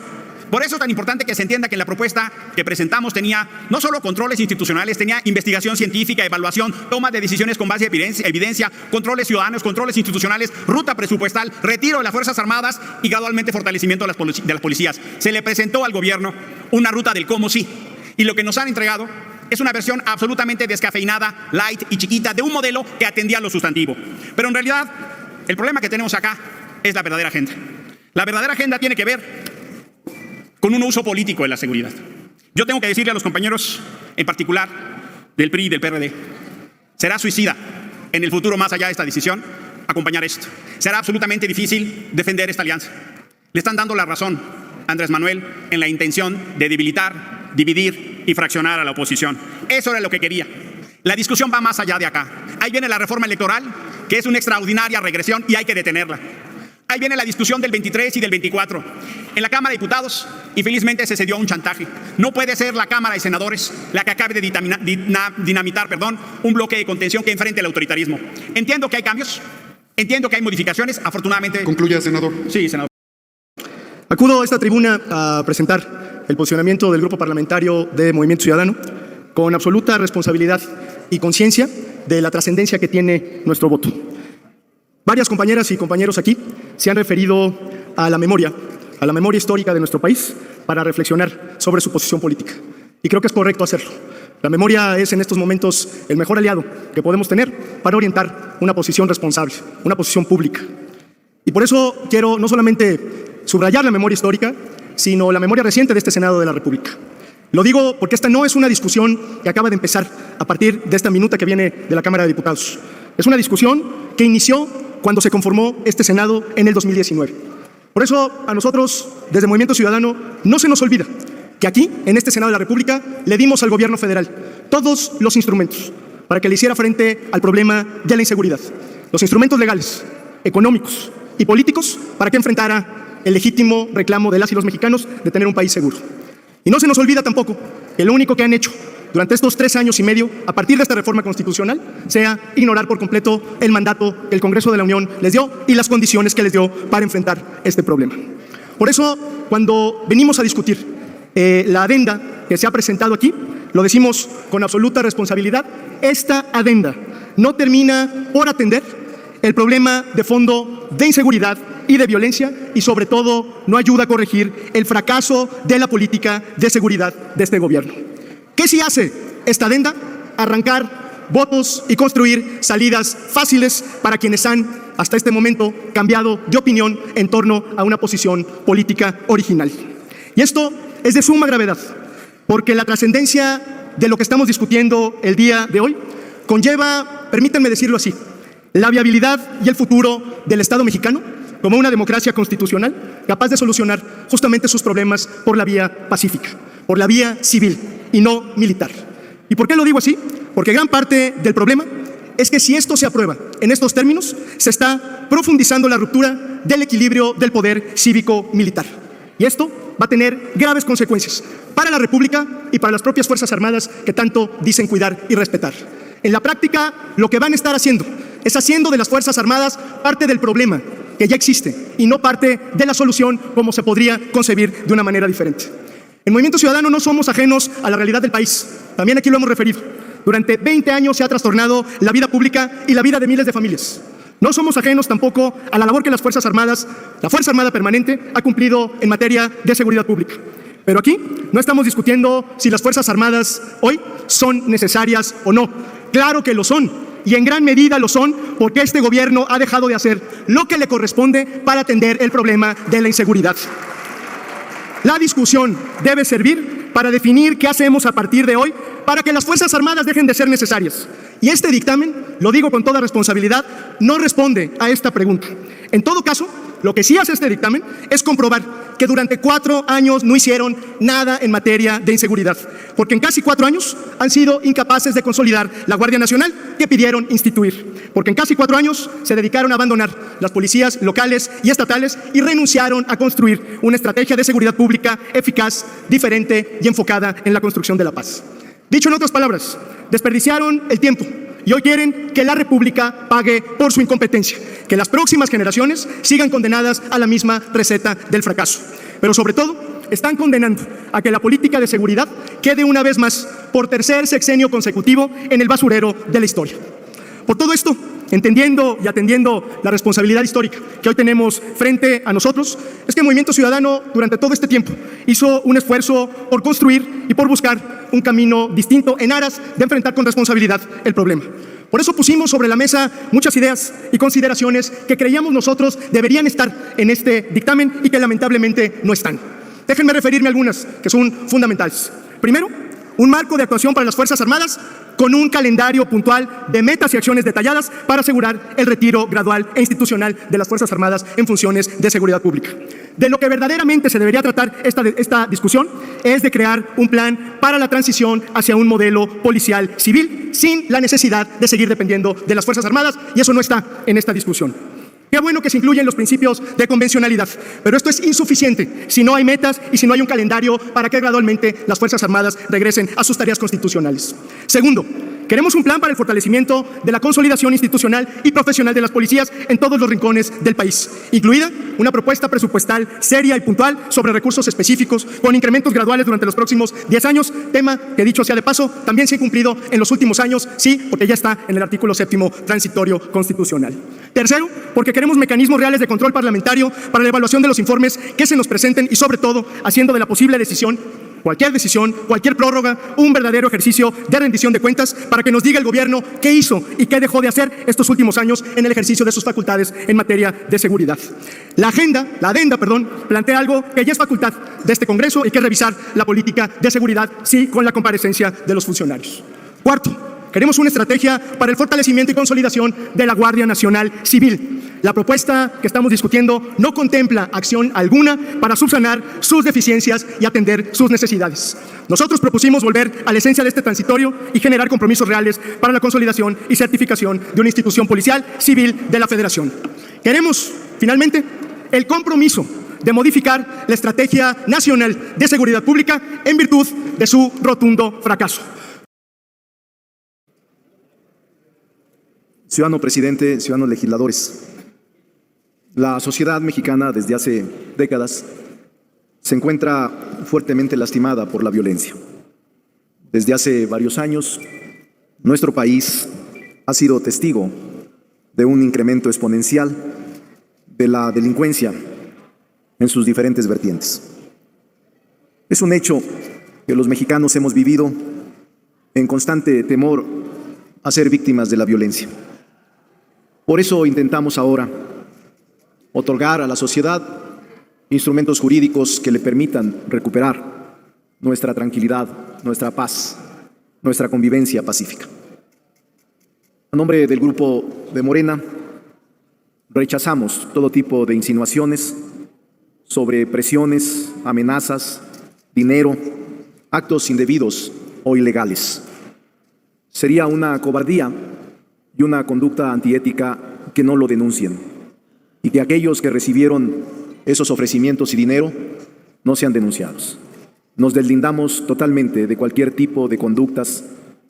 es tan importante que se entienda que la propuesta que presentamos tenía no solo controles institucionales, tenía investigación científica, evaluación, toma de decisiones con base en evidencia, controles ciudadanos, controles institucionales, ruta presupuestal, retiro de las Fuerzas Armadas y gradualmente fortalecimiento de las policías. Se le presentó al gobierno una ruta del cómo sí. Y lo que nos han entregado es una versión absolutamente descafeinada, light y chiquita de un modelo que atendía lo sustantivo. Pero en realidad, el problema que tenemos acá es la verdadera agenda. La verdadera agenda tiene que ver con un uso político de la seguridad. Yo tengo que decirle a los compañeros, en particular del PRI y del PRD, será suicida en el futuro, más allá de esta decisión, acompañar esto. Será absolutamente difícil defender esta alianza. Le están dando la razón a Andrés Manuel en la intención de debilitar, dividir y fraccionar a la oposición. Eso era lo que quería. La discusión va más allá de acá. Ahí viene la reforma electoral, que es una extraordinaria regresión y hay que detenerla. Ahí viene la discusión del 23 y del 24. En la Cámara de Diputados, infelizmente se cedió a un chantaje. No puede ser la Cámara de Senadores la que acabe de dinamitar un bloque de contención que enfrente el autoritarismo. Entiendo que hay cambios, entiendo que hay modificaciones, afortunadamente. Concluya, senador. Sí, senador. Acudo a esta tribuna a presentar el posicionamiento del Grupo Parlamentario de Movimiento Ciudadano con absoluta responsabilidad y conciencia de la trascendencia que tiene nuestro voto. Varias compañeras y compañeros aquí se han referido a la memoria histórica de nuestro país para reflexionar sobre su posición política. Y creo que es correcto hacerlo. La memoria es en estos momentos el mejor aliado que podemos tener para orientar una posición responsable, una posición pública. Y por eso quiero no solamente subrayar la memoria histórica, sino la memoria reciente de este Senado de la República. Lo digo porque esta no es una discusión que acaba de empezar a partir de esta minuta que viene de la Cámara de Diputados. Es una discusión que inició cuando se conformó este Senado en el 2019. Por eso, a nosotros, desde Movimiento Ciudadano, no se nos olvida que aquí, en este Senado de la República, le dimos al gobierno federal todos los instrumentos para que le hiciera frente al problema de la inseguridad. Los instrumentos legales, económicos y políticos para que enfrentara el legítimo reclamo de las y los mexicanos de tener un país seguro. Y no se nos olvida tampoco que lo único que han hecho durante estos 3 años y medio, a partir de esta reforma constitucional, sea ignorar por completo el mandato que el Congreso de la Unión les dio y las condiciones que les dio para enfrentar este problema. Por eso, cuando venimos a discutir la adenda que se ha presentado aquí, lo decimos con absoluta responsabilidad, esta adenda no termina por atender el problema de fondo de inseguridad y de violencia y sobre todo no ayuda a corregir el fracaso de la política de seguridad de este gobierno. ¿Qué sí hace esta adenda? Arrancar votos y construir salidas fáciles para quienes han, hasta este momento, cambiado de opinión en torno a una posición política original. Y esto es de suma gravedad, porque la trascendencia de lo que estamos discutiendo el día de hoy conlleva, permítanme decirlo así, la viabilidad y el futuro del Estado mexicano como una democracia constitucional capaz de solucionar justamente sus problemas por la vía pacífica, por la vía civil y no militar. ¿Y por qué lo digo así? Porque gran parte del problema es que si esto se aprueba en estos términos, se está profundizando la ruptura del equilibrio del poder cívico-militar. Y esto va a tener graves consecuencias para la República y para las propias Fuerzas Armadas que tanto dicen cuidar y respetar. En la práctica, lo que van a estar haciendo es haciendo de las Fuerzas Armadas parte del problema que ya existe y no parte de la solución como se podría concebir de una manera diferente. En Movimiento Ciudadano no somos ajenos a la realidad del país. También aquí lo hemos referido. Durante 20 años se ha trastornado la vida pública y la vida de miles de familias. No somos ajenos tampoco a la labor que las Fuerzas Armadas, la Fuerza Armada Permanente, ha cumplido en materia de seguridad pública. Pero aquí no estamos discutiendo si las Fuerzas Armadas hoy son necesarias o no. Claro que lo son, y en gran medida lo son porque este gobierno ha dejado de hacer lo que le corresponde para atender el problema de la inseguridad. La discusión debe servir para definir qué hacemos a partir de hoy para que las Fuerzas Armadas dejen de ser necesarias. Y este dictamen, lo digo con toda responsabilidad, no responde a esta pregunta. En todo caso, lo que sí hace este dictamen es comprobar que durante 4 años no hicieron nada en materia de inseguridad, porque en casi 4 años han sido incapaces de consolidar la Guardia Nacional que pidieron instituir, porque en casi 4 años se dedicaron a abandonar las policías locales y estatales y renunciaron a construir una estrategia de seguridad pública eficaz, diferente y enfocada en la construcción de la paz. Dicho en otras palabras, desperdiciaron el tiempo y hoy quieren que la República pague por su incompetencia, que las próximas generaciones sigan condenadas a la misma receta del fracaso. Pero sobre todo, están condenando a que la política de seguridad quede una vez más, por tercer sexenio consecutivo, en el basurero de la historia. Por todo esto, entendiendo y atendiendo la responsabilidad histórica que hoy tenemos frente a nosotros, es que el Movimiento Ciudadano durante todo este tiempo hizo un esfuerzo por construir y por buscar un camino distinto en aras de enfrentar con responsabilidad el problema. Por eso pusimos sobre la mesa muchas ideas y consideraciones que creíamos nosotros deberían estar en este dictamen y que lamentablemente no están. Déjenme referirme a algunas que son fundamentales. Primero, un marco de actuación para las Fuerzas Armadas con un calendario puntual de metas y acciones detalladas para asegurar el retiro gradual e institucional de las Fuerzas Armadas en funciones de seguridad pública. De lo que verdaderamente se debería tratar esta discusión es de crear un plan para la transición hacia un modelo policial civil sin la necesidad de seguir dependiendo de las Fuerzas Armadas, y eso no está en esta discusión. Qué bueno que se incluyen los principios de convencionalidad, pero esto es insuficiente si no hay metas y si no hay un calendario para que gradualmente las Fuerzas Armadas regresen a sus tareas constitucionales. Segundo, queremos un plan para el fortalecimiento de la consolidación institucional y profesional de las policías en todos los rincones del país, incluida una propuesta presupuestal seria y puntual sobre recursos específicos con incrementos graduales durante los próximos 10 años, tema que, dicho sea de paso, también se ha cumplido en los últimos años, sí, porque ya está en el artículo 7º transitorio constitucional. Tercero, porque queremos mecanismos reales de control parlamentario para la evaluación de los informes que se nos presenten y, sobre todo, haciendo de la posible decisión, cualquier prórroga, un verdadero ejercicio de rendición de cuentas para que nos diga el gobierno qué hizo y qué dejó de hacer estos últimos años en el ejercicio de sus facultades en materia de seguridad. La adenda, plantea algo que ya es facultad de este Congreso y que es revisar la política de seguridad, sí, con la comparecencia de los funcionarios. Cuarto, queremos una estrategia para el fortalecimiento y consolidación de la Guardia Nacional Civil. La propuesta que estamos discutiendo no contempla acción alguna para subsanar sus deficiencias y atender sus necesidades. Nosotros propusimos volver a la esencia de este transitorio y generar compromisos reales para la consolidación y certificación de una institución policial civil de la Federación. Queremos, finalmente, el compromiso de modificar la Estrategia Nacional de Seguridad Pública en virtud de su rotundo fracaso. Ciudadano presidente, ciudadanos legisladores, la sociedad mexicana desde hace décadas se encuentra fuertemente lastimada por la violencia. Desde hace varios años, nuestro país ha sido testigo de un incremento exponencial de la delincuencia en sus diferentes vertientes. Es un hecho que los mexicanos hemos vivido en constante temor a ser víctimas de la violencia. Por eso intentamos ahora otorgar a la sociedad instrumentos jurídicos que le permitan recuperar nuestra tranquilidad, nuestra paz, nuestra convivencia pacífica. A nombre del Grupo de Morena, rechazamos todo tipo de insinuaciones sobre presiones, amenazas, dinero, actos indebidos o ilegales. Sería una cobardía y una conducta antiética que no lo denuncien y que aquellos que recibieron esos ofrecimientos y dinero no sean denunciados. Nos deslindamos totalmente de cualquier tipo de conductas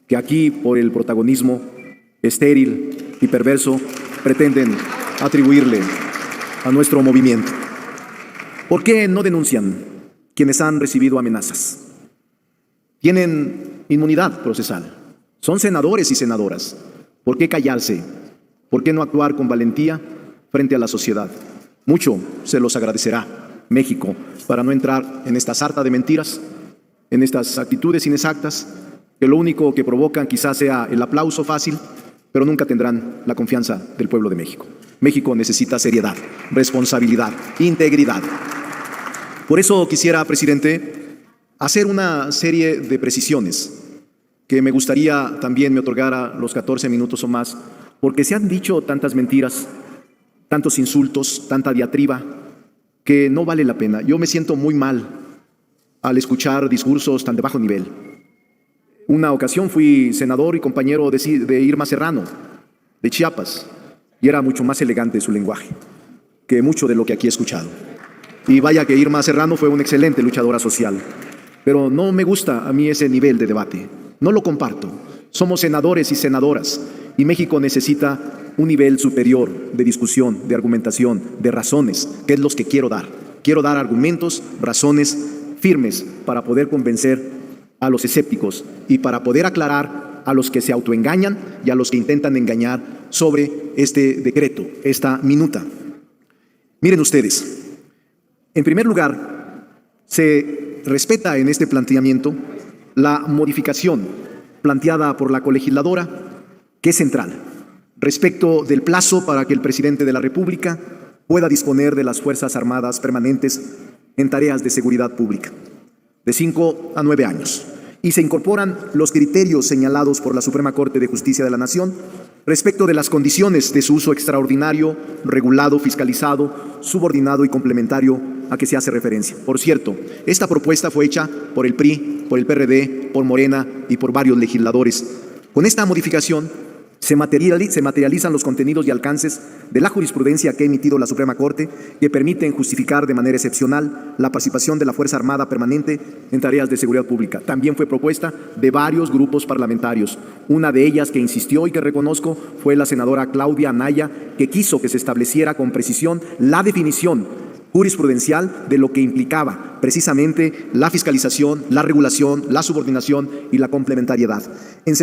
que aquí, por el protagonismo estéril y perverso, pretenden atribuirle a nuestro movimiento. ¿Por qué no denuncian quienes han recibido amenazas? Tienen inmunidad procesal. Son senadores y senadoras. ¿Por qué callarse? ¿Por qué no actuar con valentía frente a la sociedad? Mucho se los agradecerá México para no entrar en esta sarta de mentiras, en estas actitudes inexactas, que lo único que provocan quizás sea el aplauso fácil, pero nunca tendrán la confianza del pueblo de México. México necesita seriedad, responsabilidad, integridad. Por eso quisiera, presidente, hacer una serie de precisiones que me gustaría también me otorgara los 14 minutos o más, porque se han dicho tantas mentiras, tantos insultos, tanta diatriba, que no vale la pena. Yo me siento muy mal al escuchar discursos tan de bajo nivel. Una ocasión fui senador y compañero de Irma Serrano, de Chiapas, y era mucho más elegante su lenguaje que mucho de lo que aquí he escuchado. Y vaya que Irma Serrano fue una excelente luchadora social, pero no me gusta a mí ese nivel de debate. No lo comparto. Somos senadores y senadoras y México necesita un nivel superior de discusión, de argumentación, de razones, que es los que quiero dar. Quiero dar argumentos, razones firmes para poder convencer a los escépticos y para poder aclarar a los que se autoengañan y a los que intentan engañar sobre este decreto, esta minuta. Miren ustedes, en primer lugar, se respeta en este planteamiento la modificación planteada por la colegisladora, que es central, respecto del plazo para que el presidente de la República pueda disponer de las Fuerzas Armadas permanentes en tareas de seguridad pública, de 5 a 9 años. Y se incorporan los criterios señalados por la Suprema Corte de Justicia de la Nación respecto de las condiciones de su uso extraordinario, regulado, fiscalizado, subordinado y complementario a que se hace referencia. Por cierto, esta propuesta fue hecha por el PRI, por el PRD, por Morena y por varios legisladores. Con esta modificación se materializan los contenidos y alcances de la jurisprudencia que ha emitido la Suprema Corte, que permiten justificar de manera excepcional la participación de la Fuerza Armada Permanente en tareas de seguridad pública. También fue propuesta de varios grupos parlamentarios. Una de ellas que insistió y que reconozco fue la senadora Claudia Anaya, que quiso que se estableciera con precisión la definición jurisprudencial de lo que implicaba precisamente la fiscalización, la regulación, la subordinación y la complementariedad. En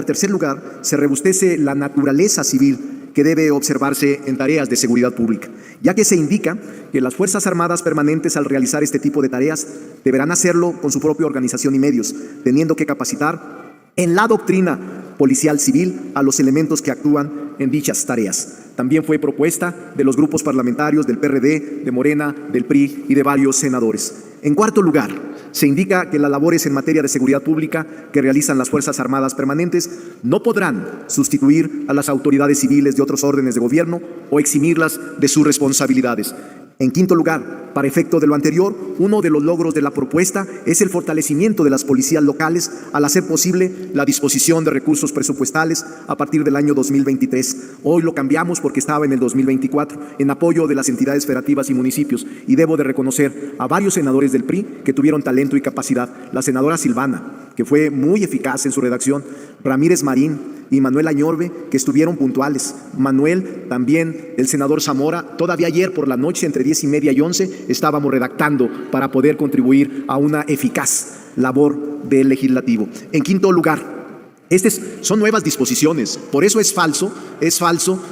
tercer lugar, se robustece la naturaleza civil que debe observarse en tareas de seguridad pública, ya que se indica que las Fuerzas Armadas permanentes, al realizar este tipo de tareas, deberán hacerlo con su propia organización y medios, teniendo que capacitar en la doctrina policial civil a los elementos que actúan en dichas tareas. También fue propuesta de los grupos parlamentarios del PRD, de Morena, del PRI y de varios senadores. En cuarto lugar, se indica que las labores en materia de seguridad pública que realizan las Fuerzas Armadas permanentes no podrán sustituir a las autoridades civiles de otros órdenes de gobierno o eximirlas de sus responsabilidades. En quinto lugar, para efecto de lo anterior, uno de los logros de la propuesta es el fortalecimiento de las policías locales al hacer posible la disposición de recursos presupuestales a partir del año 2023. Hoy lo cambiamos porque estaba en el 2024, en apoyo de las entidades federativas y municipios. Y debo de reconocer a varios senadores del PRI que tuvieron talento y capacidad. La senadora Silvana, que fue muy eficaz en su redacción, Ramírez Marín y Manuel Añorbe, que estuvieron puntuales. Manuel, también el senador Zamora. Todavía ayer por la noche, entre 10:30 y 11, estábamos redactando para poder contribuir a una eficaz labor del legislativo. En quinto lugar, estas son nuevas disposiciones, por eso es falso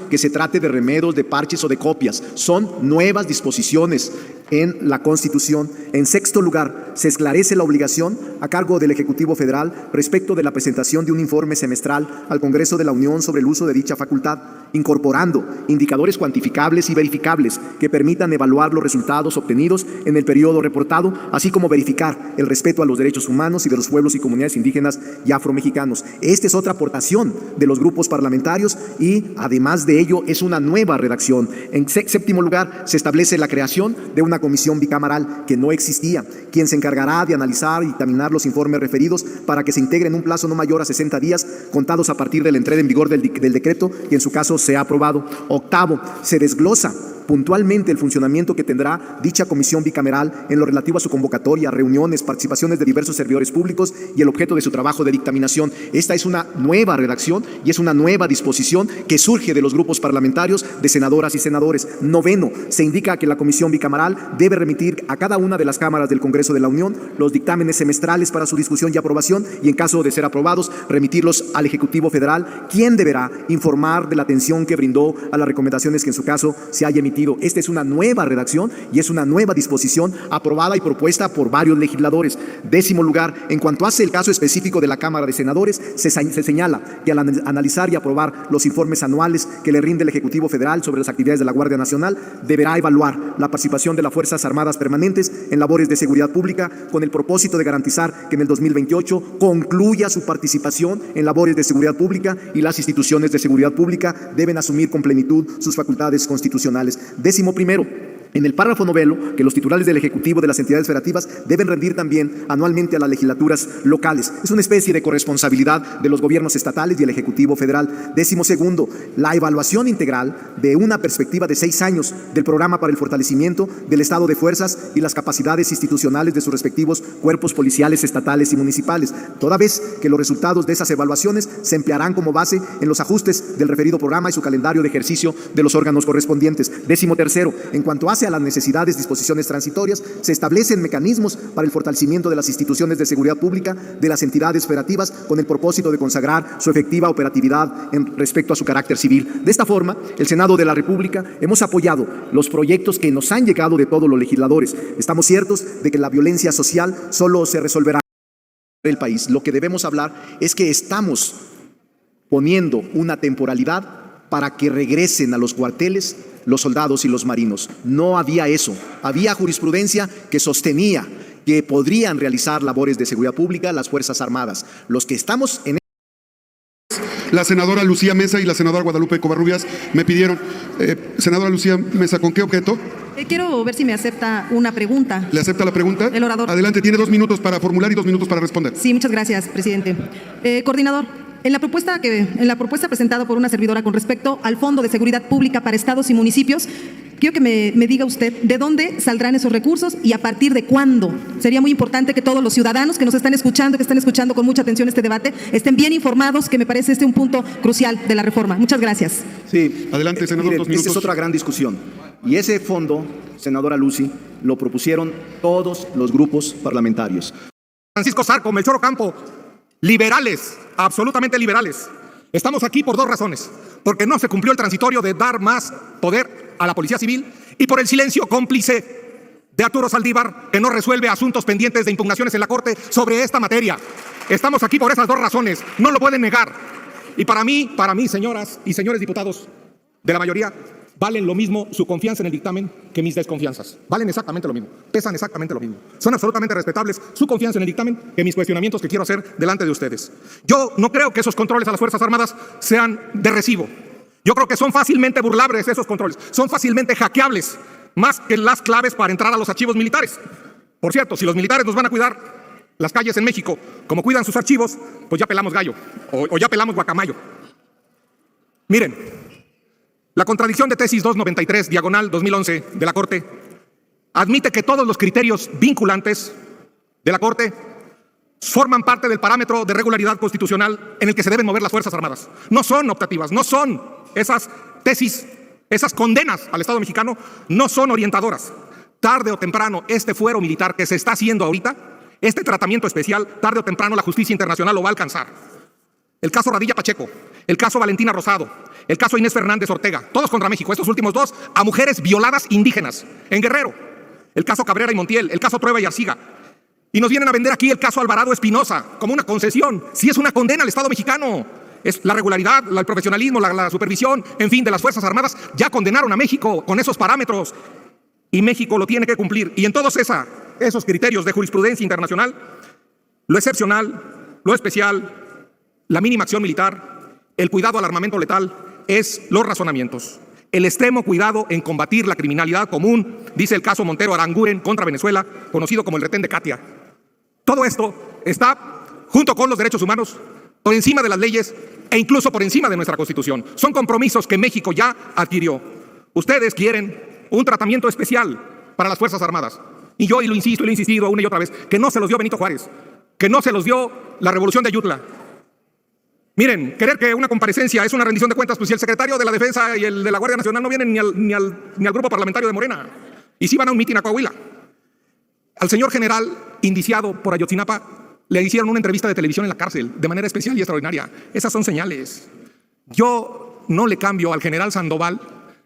que se trate de remedos, de parches o de copias. Son nuevas disposiciones en la Constitución. En sexto lugar, se esclarece la obligación a cargo del Ejecutivo Federal respecto de la presentación de un informe semestral al Congreso de la Unión sobre el uso de dicha facultad. incorporando indicadores cuantificables y verificables que permitan evaluar los resultados obtenidos en el periodo reportado, así como verificar el respeto a los derechos humanos y de los pueblos y comunidades indígenas y afromexicanos. Esta es otra aportación de los grupos parlamentarios y, además de ello, es una nueva redacción. En séptimo lugar, se establece la creación de una comisión bicameral que no existía, quien se encargará de analizar y dictaminar los informes referidos para que se integre en un plazo no mayor a 60 días, contados a partir de la entrada en vigor del decreto y en su caso sea aprobado. Octavo, se desglosa puntualmente el funcionamiento que tendrá dicha comisión bicameral en lo relativo a su convocatoria, reuniones, participaciones de diversos servidores públicos y el objeto de su trabajo de dictaminación. Esta es una nueva redacción y es una nueva disposición que surge de los grupos parlamentarios de senadoras y senadores. Noveno, se indica que la comisión bicameral debe remitir a cada una de las cámaras del Congreso de la Unión los dictámenes semestrales para su discusión y aprobación y, en caso de ser aprobados, remitirlos al Ejecutivo Federal, quien deberá informar de la atención que brindó a las recomendaciones que en su caso se haya emitido. Esta es una nueva redacción y es una nueva disposición aprobada y propuesta por varios legisladores. Décimo lugar, en cuanto hace el caso específico de la Cámara de Senadores, se señala que al analizar y aprobar los informes anuales que le rinde el Ejecutivo Federal sobre las actividades de la Guardia Nacional, deberá evaluar la participación de las Fuerzas Armadas permanentes en labores de seguridad pública con el propósito de garantizar que en el 2028 concluya su participación en labores de seguridad pública y las instituciones de seguridad pública deben asumir con plenitud sus facultades constitucionales. Décimo primero, en el párrafo noveno, que los titulares del Ejecutivo de las entidades federativas deben rendir también anualmente a las legislaturas locales. Es una especie de corresponsabilidad de los gobiernos estatales y el Ejecutivo Federal. Décimo segundo, la evaluación integral de una perspectiva de 6 años del programa para el fortalecimiento del estado de fuerzas y las capacidades institucionales de sus respectivos cuerpos policiales estatales y municipales, toda vez que los resultados de esas evaluaciones se emplearán como base en los ajustes del referido programa y su calendario de ejercicio de los órganos correspondientes. Décimo tercero, en cuanto a las necesidades, disposiciones transitorias, se establecen mecanismos para el fortalecimiento de las instituciones de seguridad pública de las entidades federativas con el propósito de consagrar su efectiva operatividad en respecto a su carácter civil. De esta forma, el Senado de la República hemos apoyado los proyectos que nos han llegado de todos los legisladores. Estamos ciertos de que la violencia social solo se resolverá en el país. Lo que debemos hablar es que estamos poniendo una temporalidad para que regresen a los cuarteles los soldados y los marinos. No había eso. Había jurisprudencia que sostenía que podrían realizar labores de seguridad pública las Fuerzas Armadas. Los que estamos en... La senadora Lucía Mesa y la senadora Guadalupe Covarrubias me pidieron. Senadora Lucía Mesa, ¿con qué objeto? Quiero ver si me acepta una pregunta. ¿Le acepta la pregunta? El orador. Adelante, tiene 2 minutos para formular y 2 minutos para responder. Sí, muchas gracias, presidente. Coordinador, en la propuesta presentada por una servidora con respecto al Fondo de Seguridad Pública para estados y municipios, quiero que me diga usted de dónde saldrán esos recursos y a partir de cuándo. Sería muy importante que todos los ciudadanos que nos están escuchando, que están escuchando con mucha atención este debate, estén bien informados, que me parece un punto crucial de la reforma. Muchas gracias. Sí. Adelante, senador, 2 minutos. Esta es otra gran discusión. Y ese fondo, senadora Lucy, lo propusieron todos los grupos parlamentarios. Francisco Zarco, Melchor Ocampo, liberales, absolutamente liberales. Estamos aquí por 2 razones. Porque no se cumplió el transitorio de dar más poder a la Policía Civil y por el silencio cómplice de Arturo Saldívar, que no resuelve asuntos pendientes de impugnaciones en la Corte sobre esta materia. Estamos aquí por esas 2 razones. No lo pueden negar. Y para mí, señoras y señores diputados de la mayoría, valen lo mismo su confianza en el dictamen que mis desconfianzas. Valen exactamente lo mismo, pesan exactamente lo mismo. Son absolutamente respetables su confianza en el dictamen que mis cuestionamientos que quiero hacer delante de ustedes. Yo no creo que esos controles a las Fuerzas Armadas sean de recibo. Yo creo que son fácilmente burlables esos controles, son fácilmente hackeables, más que las claves para entrar a los archivos militares. Por cierto, si los militares nos van a cuidar las calles en México como cuidan sus archivos, pues ya pelamos gallo o ya pelamos guacamayo. Miren, la contradicción de tesis 293, diagonal 2011 de la Corte, admite que todos los criterios vinculantes de la Corte forman parte del parámetro de regularidad constitucional en el que se deben mover las Fuerzas Armadas. No son optativas, no son esas tesis, esas condenas al Estado mexicano, no son orientadoras. Tarde o temprano, este fuero militar que se está haciendo ahorita, este tratamiento especial, tarde o temprano la justicia internacional lo va a alcanzar. El caso Radilla Pacheco, el caso Valentina Rosado, el caso Inés Fernández Ortega, todos contra México, estos últimos 2 a mujeres violadas indígenas en Guerrero, el caso Cabrera y Montiel, el caso Trueba y Arciga. Y nos vienen a vender aquí el caso Alvarado Espinosa como una concesión. Si es una condena al Estado mexicano. Es la regularidad, el profesionalismo, la supervisión, en fin, de las Fuerzas Armadas. Ya condenaron a México con esos parámetros y México lo tiene que cumplir. Y en todos esos criterios de jurisprudencia internacional, lo excepcional, lo especial, la mínima acción militar, el cuidado al armamento letal, es los razonamientos. El extremo cuidado en combatir la criminalidad común, dice el caso Montero Aranguren contra Venezuela, conocido como el retén de Katia. Todo esto está, junto con los derechos humanos, por encima de las leyes e incluso por encima de nuestra Constitución. Son compromisos que México ya adquirió. Ustedes quieren un tratamiento especial para las Fuerzas Armadas. Y yo, y lo insisto y lo he insistido una y otra vez, que no se los dio Benito Juárez, que no se los dio la Revolución de Ayutla. Miren, creer que una comparecencia es una rendición de cuentas, pues si el secretario de la Defensa y el de la Guardia Nacional no vienen ni al grupo parlamentario de Morena, y sí van a un mitin a Coahuila. Al señor general indiciado por Ayotzinapa le hicieron una entrevista de televisión en la cárcel, de manera especial y extraordinaria. Esas son señales. Yo no le cambio al general Sandoval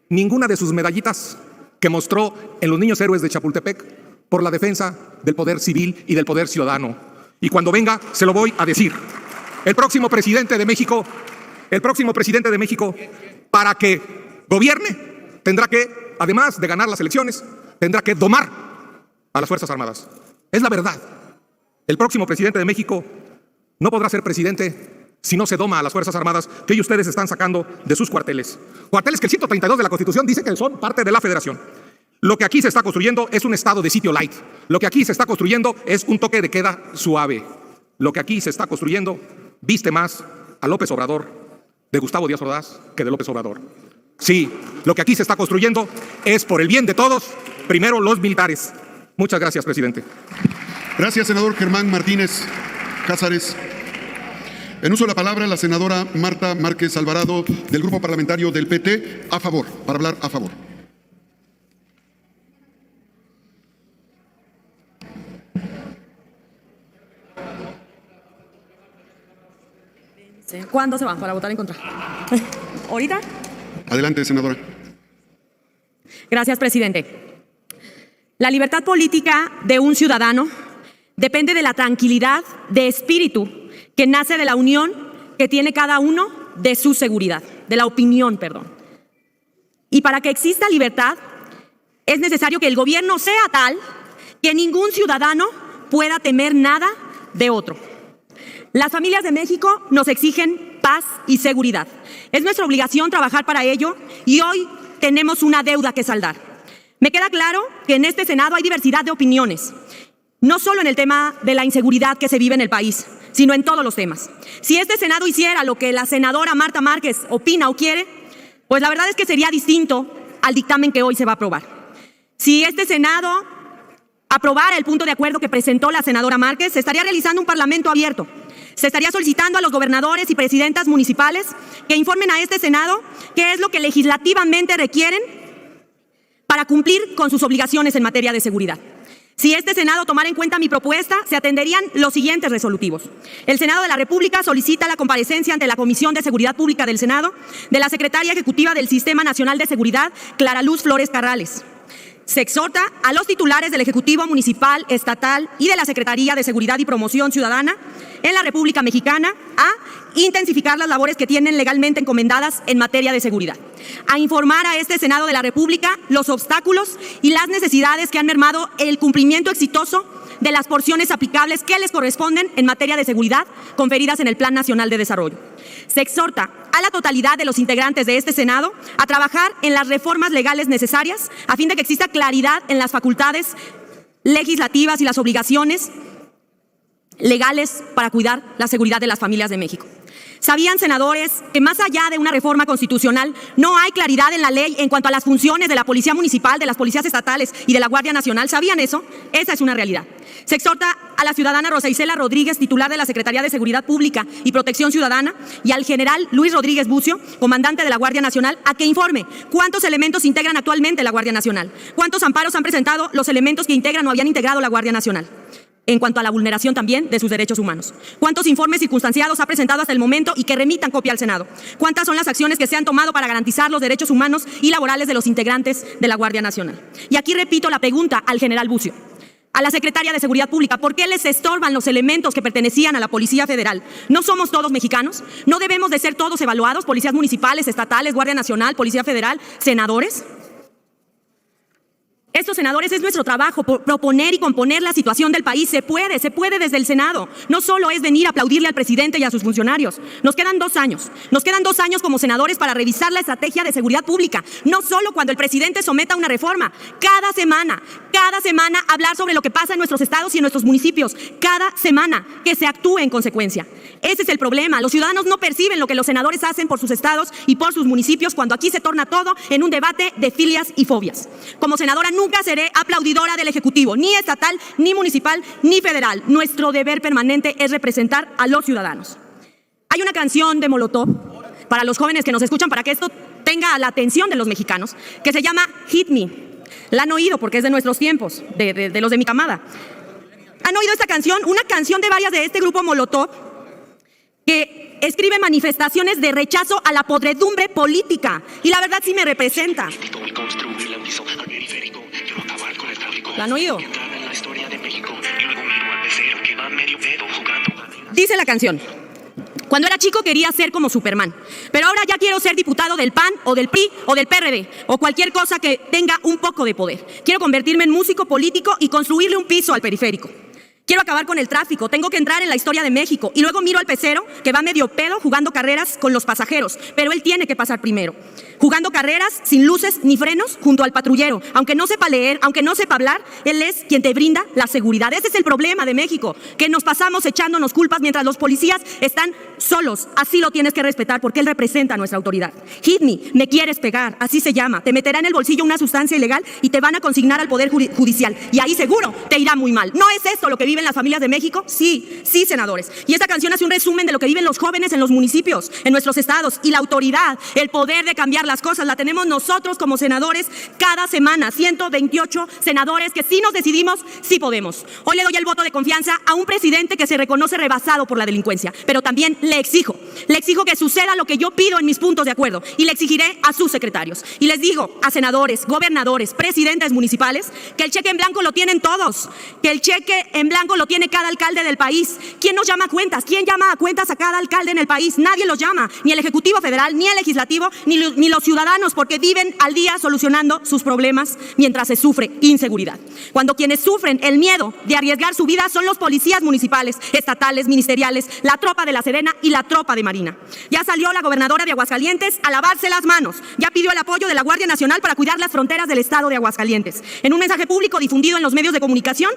ninguna de sus medallitas que mostró en los Niños Héroes de Chapultepec por la defensa del poder civil y del poder ciudadano. Y cuando venga, se lo voy a decir. El próximo presidente de México, para que gobierne, tendrá que, además de ganar las elecciones, tendrá que domar a las Fuerzas Armadas. Es la verdad. El próximo presidente de México no podrá ser presidente si no se doma a las Fuerzas Armadas que hoy ustedes están sacando de sus cuarteles. Cuarteles que el 132 de la Constitución dice que son parte de la Federación. Lo que aquí se está construyendo es un estado de sitio light. Lo que aquí se está construyendo es un toque de queda suave. Lo que aquí se está construyendo viste más a López Obrador de Gustavo Díaz Ordaz que de López Obrador. Sí, lo que aquí se está construyendo es por el bien de todos, primero los militares. Muchas gracias, presidente. Gracias, senador Germán Martínez Cázares. En uso de la palabra, la senadora Marta Márquez Alvarado, del Grupo Parlamentario del PT, a favor, para hablar a favor. ¿Cuándo se van para votar en contra? ¿Ahorita? Adelante, senadora. Gracias, presidente. La libertad política de un ciudadano depende de la tranquilidad de espíritu que nace de la unión que tiene cada uno de su seguridad, de la opinión, perdón. Y para que exista libertad, es necesario que el gobierno sea tal que ningún ciudadano pueda temer nada de otro. Las familias de México nos exigen paz y seguridad. Es nuestra obligación trabajar para ello y hoy tenemos una deuda que saldar. Me queda claro que en este Senado hay diversidad de opiniones, no solo en el tema de la inseguridad que se vive en el país, sino en todos los temas. Si este Senado hiciera lo que la senadora Marta Márquez opina o quiere, pues la verdad es que sería distinto al dictamen que hoy se va a aprobar. Si este Senado aprobara el punto de acuerdo que presentó la senadora Márquez, se estaría realizando un parlamento abierto. Se estaría solicitando a los gobernadores y presidentas municipales que informen a este Senado qué es lo que legislativamente requieren para cumplir con sus obligaciones en materia de seguridad. Si este Senado tomara en cuenta mi propuesta, se atenderían los siguientes resolutivos. El Senado de la República solicita la comparecencia ante la Comisión de Seguridad Pública del Senado de la Secretaria Ejecutiva del Sistema Nacional de Seguridad, Clara Luz Flores Carrales. Se exhorta a los titulares del Ejecutivo Municipal, Estatal y de la Secretaría de Seguridad y Promoción Ciudadana en la República Mexicana a intensificar las labores que tienen legalmente encomendadas en materia de seguridad, a informar a este Senado de la República los obstáculos y las necesidades que han mermado el cumplimiento exitoso de las porciones aplicables que les corresponden en materia de seguridad conferidas en el Plan Nacional de Desarrollo. Se exhorta a la totalidad de los integrantes de este Senado a trabajar en las reformas legales necesarias a fin de que exista claridad en las facultades legislativas y las obligaciones legales para cuidar la seguridad de las familias de México. ¿Sabían, senadores, que más allá de una reforma constitucional no hay claridad en la ley en cuanto a las funciones de la Policía Municipal, de las policías estatales y de la Guardia Nacional? ¿Sabían eso? Esa es una realidad. Se exhorta a la ciudadana Rosa Isela Rodríguez, titular de la Secretaría de Seguridad Pública y Protección Ciudadana, y al general Luis Rodríguez Bucio, comandante de la Guardia Nacional, a que informe cuántos elementos integran actualmente la Guardia Nacional, cuántos amparos han presentado los elementos que integran o habían integrado la Guardia Nacional, en cuanto a la vulneración también de sus derechos humanos. ¿Cuántos informes circunstanciados ha presentado hasta el momento y que remitan copia al Senado? ¿Cuántas son las acciones que se han tomado para garantizar los derechos humanos y laborales de los integrantes de la Guardia Nacional? Y aquí repito la pregunta al general Bucio. a la secretaria de Seguridad Pública. ¿Por qué les estorban los elementos que pertenecían a la Policía Federal? ¿No somos todos mexicanos? ¿No debemos de ser todos evaluados? Policías municipales, estatales, Guardia Nacional, Policía Federal, senadores. Estos senadores, es nuestro trabajo proponer y componer la situación del país. Se puede desde el Senado. No solo es venir a aplaudirle al presidente y a sus funcionarios. Nos quedan 2 años. Nos quedan 2 años como senadores para revisar la estrategia de seguridad pública. No solo cuando el presidente someta una reforma. Cada semana hablar sobre lo que pasa en nuestros estados y en nuestros municipios. Cada semana que se actúe en consecuencia. Ese es el problema. Los ciudadanos no perciben lo que los senadores hacen por sus estados y por sus municipios cuando aquí se torna todo en un debate de filias y fobias. Como senadora nunca seré aplaudidora del Ejecutivo, ni estatal, ni municipal, ni federal. Nuestro deber permanente es representar a los ciudadanos. Hay una canción de Molotov para los jóvenes que nos escuchan, para que esto tenga la atención de los mexicanos, que se llama Hit Me. La han oído porque es de nuestros tiempos, de los de mi camada. ¿Han oído esta canción? Una canción de varias de este grupo Molotov, que escribe manifestaciones de rechazo a la podredumbre política. Y la verdad sí me representa. ¿La han oído? Dice la canción: cuando era chico quería ser como Superman, pero ahora ya quiero ser diputado del PAN o del PRI o del PRD o cualquier cosa que tenga un poco de poder. Quiero convertirme en músico político y construirle un piso al periférico. Quiero acabar con el tráfico, tengo que entrar en la historia de México. Y luego miro al pecero que va medio pedo jugando carreras con los pasajeros, pero él tiene que pasar primero. Jugando carreras sin luces ni frenos junto al patrullero. Aunque no sepa leer, aunque no sepa hablar, él es quien te brinda la seguridad. Ese es el problema de México, que nos pasamos echándonos culpas mientras los policías están solos. Así lo tienes que respetar porque él representa a nuestra autoridad. Hit me, me quieres pegar, así se llama. Te meterá en el bolsillo una sustancia ilegal y te van a consignar al Poder Judicial. Y ahí seguro te irá muy mal. ¿No es esto lo que viven las familias de México? Sí, sí, senadores. Y esta canción hace un resumen de lo que viven los jóvenes en los municipios, en nuestros estados. Y la autoridad, el poder de cambiar las cosas, la tenemos nosotros como senadores cada semana. 128 senadores que sí nos decidimos, sí podemos. Hoy le doy el voto de confianza a un presidente que se reconoce rebasado por la delincuencia, pero también le exijo que suceda lo que yo pido en mis puntos de acuerdo, y le exigiré a sus secretarios. Y les digo a senadores, gobernadores, presidentes municipales, que el cheque en blanco lo tienen todos, que el cheque en blanco lo tiene cada alcalde del país. ¿Quién nos llama a cuentas? ¿Quién llama a cuentas a cada alcalde en el país? Nadie los llama, ni el Ejecutivo Federal, ni el Legislativo, ni los ciudadanos, porque viven al día solucionando sus problemas mientras se sufre inseguridad. Cuando quienes sufren el miedo de arriesgar su vida son los policías municipales, estatales, ministeriales, la tropa de la Sedena y la tropa de Marina. Ya salió la gobernadora de Aguascalientes a lavarse las manos. Ya pidió el apoyo de la Guardia Nacional para cuidar las fronteras del estado de Aguascalientes. En un mensaje público difundido en los medios de comunicación,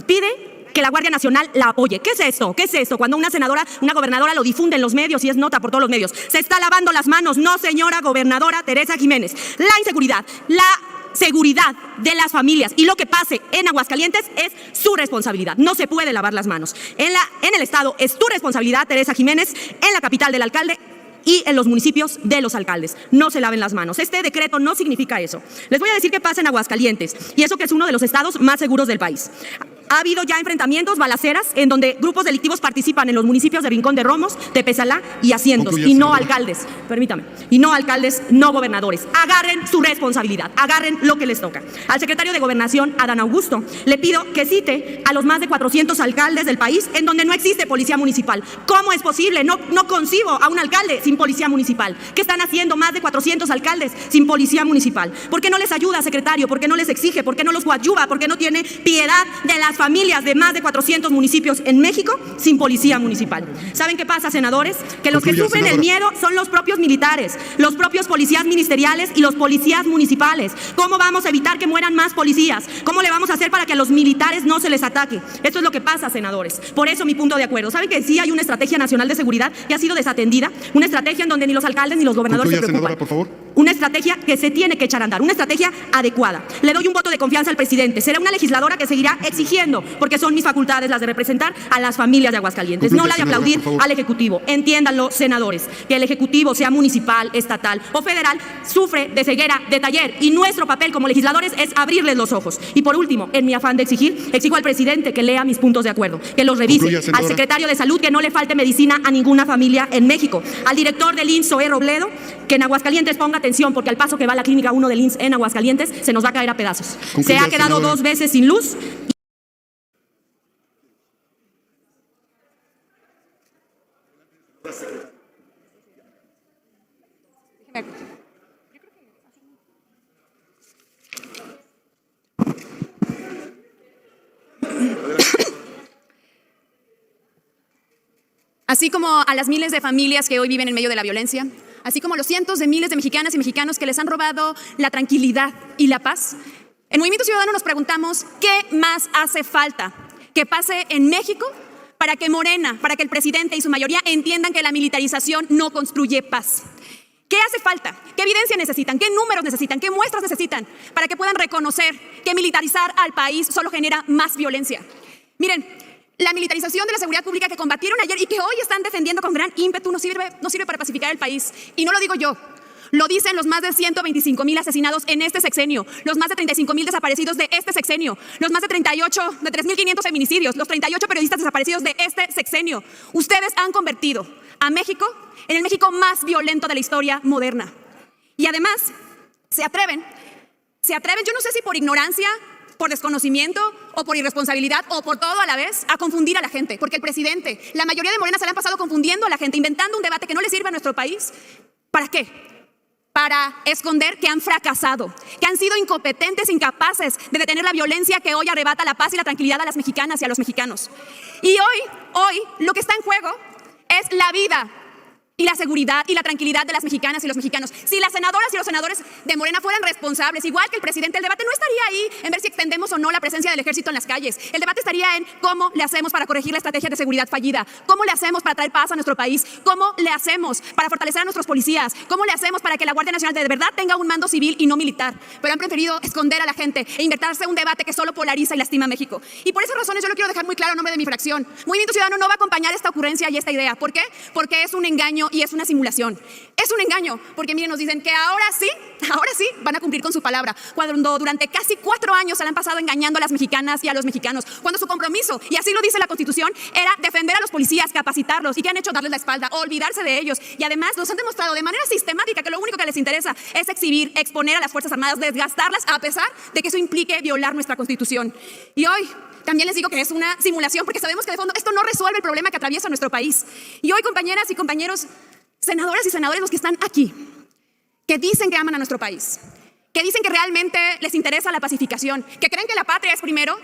pide que la Guardia Nacional la apoye. ¿Qué es esto? ¿Qué es esto? Cuando una senadora, una gobernadora lo difunde en los medios y es nota por todos los medios. Se está lavando las manos. No, señora gobernadora Teresa Jiménez. La inseguridad, la seguridad de las familias y lo que pase en Aguascalientes es su responsabilidad. No se puede lavar las manos. En el estado es tu responsabilidad, Teresa Jiménez, en la capital del alcalde y en los municipios de los alcaldes. No se laven las manos. Este decreto no significa eso. Les voy a decir qué pasa en Aguascalientes, y eso que es uno de los estados más seguros del país. Ha habido ya enfrentamientos, balaceras, en donde grupos delictivos participan en los municipios de Rincón de Romos, Tepezalá y Haciendos, y no alcaldes, permítame, y no alcaldes, no gobernadores. Agarren su responsabilidad, agarren lo que les toca. Al secretario de Gobernación, Adán Augusto, le pido que cite a los más de 400 alcaldes del país en donde no existe policía municipal. ¿Cómo es posible? No concibo a un alcalde sin policía municipal. ¿Qué están haciendo más de 400 alcaldes sin policía municipal? ¿Por qué no les ayuda, secretario? ¿Por qué no les exige? ¿Por qué no los coadyuva? ¿Por qué no tiene piedad de las familias de más de 400 municipios en México sin policía municipal? ¿Saben qué pasa, senadores? Que los que sufren el miedo son los propios militares, los propios policías ministeriales y los policías municipales. ¿Cómo vamos a evitar que mueran más policías? ¿Cómo le vamos a hacer para que a los militares no se les ataque? Esto es lo que pasa, senadores. Por eso mi punto de acuerdo. ¿Saben que sí hay una estrategia nacional de seguridad que ha sido desatendida? Una estrategia en donde ni los alcaldes ni los gobernadores se preocupan. Senadora, por favor. Una estrategia que se tiene que echar a andar, una estrategia adecuada. Le doy un voto de confianza al presidente. Será una legisladora que seguirá exigiendo, porque son mis facultades las de representar a las familias de Aguascalientes, no la de aplaudir al Ejecutivo. Entiéndanlo, senadores, que el Ejecutivo, sea municipal, estatal o federal, sufre de ceguera de taller, y nuestro papel como legisladores es abrirles los ojos. Y por último, en mi afán de exigir, exijo al presidente que lea mis puntos de acuerdo, que los revise, al secretario de Salud que no le falte medicina a ninguna familia en México, al director del IMSS, Zoé Robledo, que en Aguascalientes ponga atención, porque al paso que va la clínica 1 del IMSS en Aguascalientes se nos va a caer a pedazos. Se ha quedado 2 veces sin luz. así como a las miles de familias que hoy viven en medio de la violencia, así como a los cientos de miles de mexicanas y mexicanos que les han robado la tranquilidad y la paz, en Movimiento Ciudadano nos preguntamos qué más hace falta que pase en México para que Morena, para que el presidente y su mayoría entiendan que la militarización no construye paz. ¿Qué hace falta? ¿Qué evidencia necesitan? ¿Qué números necesitan? ¿Qué muestras necesitan para que puedan reconocer que militarizar al país solo genera más violencia? Miren, la militarización de la seguridad pública que combatieron ayer y que hoy están defendiendo con gran ímpetu no sirve para pacificar el país. Y no lo digo yo. Lo dicen los más de 125,000 asesinados en este sexenio, los más de 35,000 desaparecidos de este sexenio, los más de 3,500 feminicidios, los 38 periodistas desaparecidos de este sexenio. Ustedes han convertido a México en el México más violento de la historia moderna. Y además, se atreven, yo no sé si por ignorancia, por desconocimiento o por irresponsabilidad o por todo a la vez, a confundir a la gente. Porque el presidente, la mayoría de Morena se le han pasado confundiendo a la gente, inventando un debate que no le sirve a nuestro país. ¿Para qué? Para esconder que han fracasado, que han sido incompetentes, incapaces de detener la violencia que hoy arrebata la paz y la tranquilidad a las mexicanas y a los mexicanos. Y hoy lo que está en juego es la vida y la seguridad y la tranquilidad de las mexicanas y los mexicanos. Si las senadoras y los senadores de Morena fueran responsables, igual que el presidente, el debate no estaría ahí en ver si extendemos o no la presencia del ejército en las calles. El debate estaría en cómo le hacemos para corregir la estrategia de seguridad fallida, cómo le hacemos para traer paz a nuestro país, cómo le hacemos para fortalecer a nuestros policías, cómo le hacemos para que la Guardia Nacional de verdad tenga un mando civil y no militar. Pero han preferido esconder a la gente e inventarse un debate que solo polariza y lastima a México. Y por esas razones yo lo quiero dejar muy claro en nombre de mi fracción. Movimiento Ciudadano no va a acompañar esta ocurrencia y esta idea. ¿Por qué? Porque es un engaño y es una simulación. Es un engaño, porque miren, nos dicen que ahora sí van a cumplir con su palabra, cuando durante casi 4 años se le han pasado engañando a las mexicanas y a los mexicanos, cuando su compromiso, y así lo dice la Constitución, era defender a los policías, capacitarlos, y que han hecho darles la espalda, olvidarse de ellos, y además nos han demostrado de manera sistemática que lo único que les interesa es exhibir, exponer a las Fuerzas Armadas, desgastarlas, a pesar de que eso implique violar nuestra Constitución. Y hoy también les digo que es una simulación, porque sabemos que de fondo esto no resuelve el problema que atraviesa nuestro país. Y hoy, compañeras y compañeros, senadoras y senadores, los que están aquí, que dicen que aman a nuestro país, que dicen que realmente les interesa la pacificación, que creen que la patria es primero,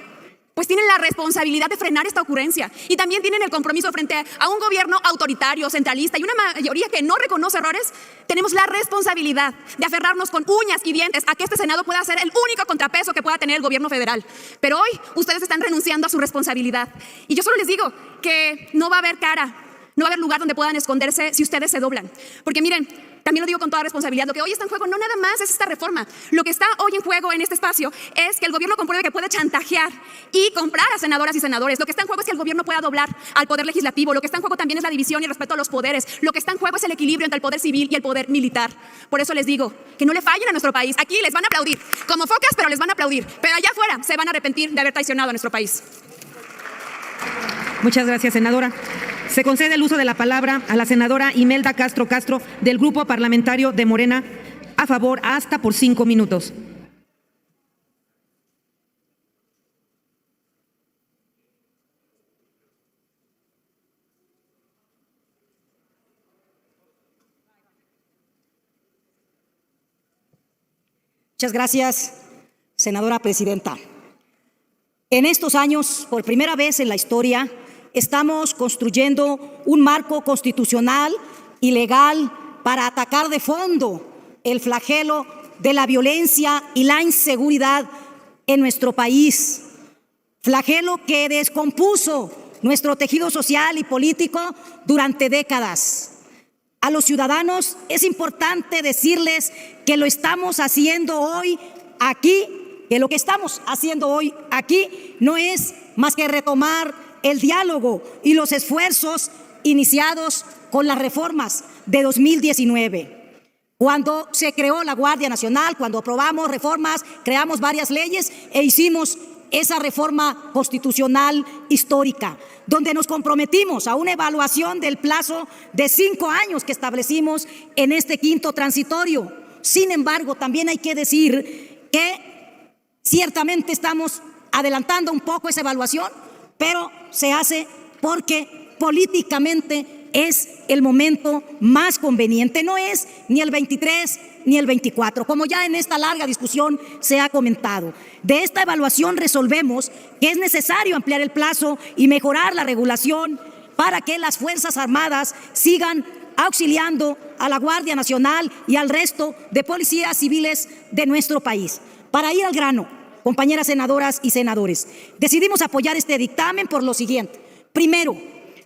pues tienen la responsabilidad de frenar esta ocurrencia y también tienen el compromiso frente a un gobierno autoritario, centralista y una mayoría que no reconoce errores. Tenemos la responsabilidad de aferrarnos con uñas y dientes a que este Senado pueda ser el único contrapeso que pueda tener el gobierno federal. Pero hoy ustedes están renunciando a su responsabilidad y yo solo les digo que no va a haber cara, no va a haber lugar donde puedan esconderse si ustedes se doblan. Porque miren, también lo digo con toda responsabilidad, lo que hoy está en juego no nada más es esta reforma. Lo que está hoy en juego en este espacio es que el gobierno compruebe que puede chantajear y comprar a senadoras y senadores. Lo que está en juego es que el gobierno pueda doblar al poder legislativo. Lo que está en juego también es la división y el respeto a los poderes. Lo que está en juego es el equilibrio entre el poder civil y el poder militar. Por eso les digo que no le fallen a nuestro país. Aquí les van a aplaudir como focas, pero les van a aplaudir. Pero allá afuera se van a arrepentir de haber traicionado a nuestro país. Muchas gracias, senadora. Se concede el uso de la palabra a la senadora Imelda Castro del Grupo Parlamentario de Morena. A favor, hasta por 5 minutos. Muchas gracias, senadora presidenta. En estos años, por primera vez en la historia, estamos construyendo un marco constitucional y legal para atacar de fondo el flagelo de la violencia y la inseguridad en nuestro país. Flagelo que descompuso nuestro tejido social y político durante décadas. A los ciudadanos es importante decirles que lo estamos haciendo hoy aquí, que lo que estamos haciendo hoy aquí no es más que retomar el diálogo y los esfuerzos iniciados con las reformas de 2019. Cuando se creó la Guardia Nacional, cuando aprobamos reformas, creamos varias leyes e hicimos esa reforma constitucional histórica, donde nos comprometimos a una evaluación del plazo de 5 años que establecimos en este quinto transitorio. Sin embargo, también hay que decir que ciertamente estamos adelantando un poco esa evaluación, pero se hace porque políticamente es el momento más conveniente. No es ni el 23 ni el 24, como ya en esta larga discusión se ha comentado. De esta evaluación resolvemos que es necesario ampliar el plazo y mejorar la regulación para que las Fuerzas Armadas sigan auxiliando a la Guardia Nacional y al resto de policías civiles de nuestro país. Para ir al grano, compañeras senadoras y senadores, decidimos apoyar este dictamen por lo siguiente. Primero,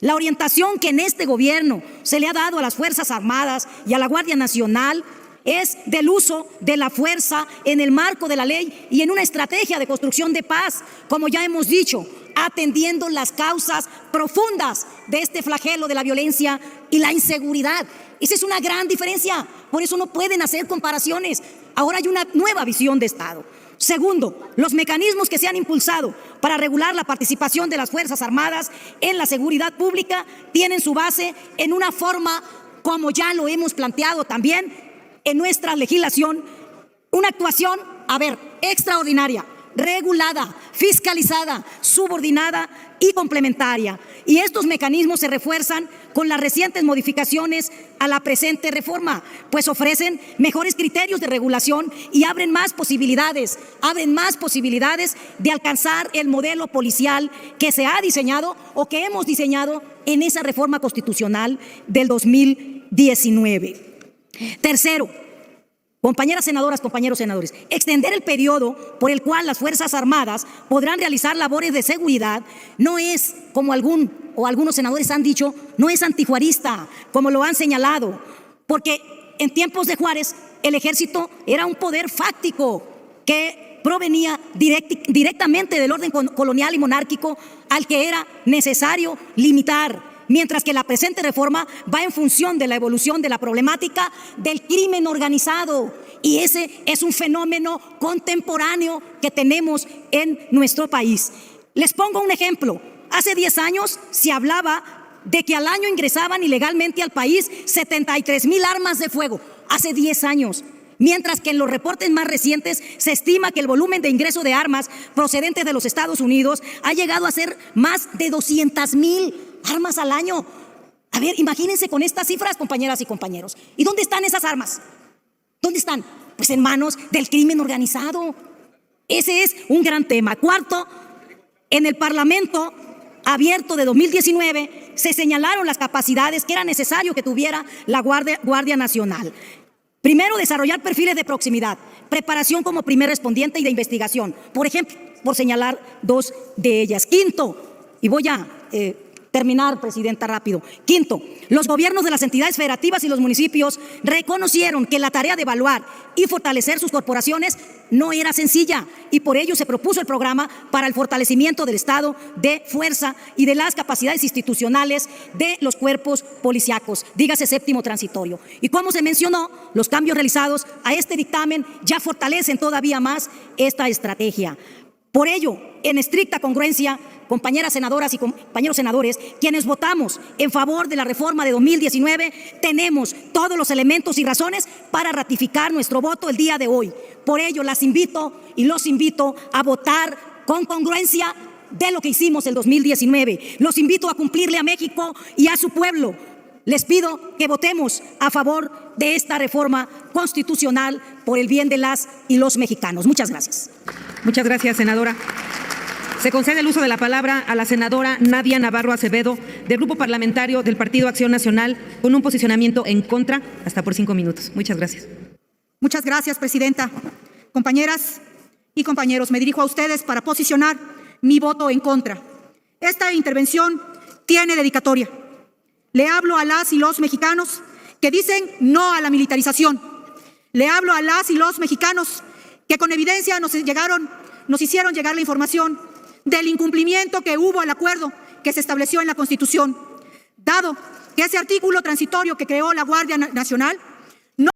la orientación que en este gobierno se le ha dado a las Fuerzas Armadas y a la Guardia Nacional es del uso de la fuerza en el marco de la ley y en una estrategia de construcción de paz, como ya hemos dicho, atendiendo las causas profundas de este flagelo de la violencia y la inseguridad. Esa es una gran diferencia, por eso no pueden hacer comparaciones. Ahora hay una nueva visión de Estado. Segundo, los mecanismos que se han impulsado para regular la participación de las Fuerzas Armadas en la seguridad pública tienen su base en una forma, como ya lo hemos planteado también en nuestra legislación, una actuación, extraordinaria, regulada, fiscalizada, subordinada y complementaria. Y estos mecanismos se refuerzan con las recientes modificaciones a la presente reforma, pues ofrecen mejores criterios de regulación y abren más posibilidades de alcanzar el modelo policial que se ha diseñado o que hemos diseñado en esa reforma constitucional del 2019. Tercero, compañeras senadoras, compañeros senadores, extender el periodo por el cual las Fuerzas Armadas podrán realizar labores de seguridad no es, como algunos senadores han dicho, no es antijuarista, como lo han señalado, porque en tiempos de Juárez el ejército era un poder fáctico que provenía directamente del orden colonial y monárquico al que era necesario limitar. Mientras que la presente reforma va en función de la evolución de la problemática del crimen organizado. Y ese es un fenómeno contemporáneo que tenemos en nuestro país. Les pongo un ejemplo. Hace 10 años se hablaba de que al año ingresaban ilegalmente al país 73,000 armas de fuego. Hace 10 años. Mientras que en los reportes más recientes se estima que el volumen de ingreso de armas procedentes de los Estados Unidos ha llegado a ser más de 200,000 armas al año. A ver, imagínense con estas cifras, compañeras y compañeros. ¿Y dónde están esas armas? ¿Dónde están? Pues en manos del crimen organizado. Ese es un gran tema. Cuarto, en el Parlamento abierto de 2019 se señalaron las capacidades que era necesario que tuviera la Guardia Nacional. Primero, desarrollar perfiles de proximidad, preparación como primer respondiente y de investigación, por ejemplo, por señalar dos de ellas. Quinto, y voy a terminar, Presidenta, rápido. Quinto, los gobiernos de las entidades federativas y los municipios reconocieron que la tarea de evaluar y fortalecer sus corporaciones no era sencilla y por ello se propuso el programa para el fortalecimiento del estado de fuerza y de las capacidades institucionales de los cuerpos policíacos, dígase séptimo transitorio. Y como se mencionó, los cambios realizados a este dictamen ya fortalecen todavía más esta estrategia. Por ello, en estricta congruencia, compañeras senadoras y compañeros senadores, quienes votamos en favor de la reforma de 2019, tenemos todos los elementos y razones para ratificar nuestro voto el día de hoy. Por ello, las invito y los invito a votar con congruencia de lo que hicimos el 2019. Los invito a cumplirle a México y a su pueblo. Les pido que votemos a favor de esta reforma constitucional por el bien de las y los mexicanos. Muchas gracias. Muchas gracias, senadora. Se concede el uso de la palabra a la senadora Nadia Navarro Acevedo, del Grupo Parlamentario del Partido Acción Nacional, con un posicionamiento en contra, hasta por 5 minutos. Muchas gracias. Muchas gracias, Presidenta. Compañeras y compañeros, me dirijo a ustedes para posicionar mi voto en contra. Esta intervención tiene dedicatoria. Le hablo a las y los mexicanos que dicen no a la militarización. Le hablo a las y los mexicanos que con evidencia nos hicieron llegar la información del incumplimiento que hubo al acuerdo que se estableció en la Constitución, dado que ese artículo transitorio que creó la Guardia Nacional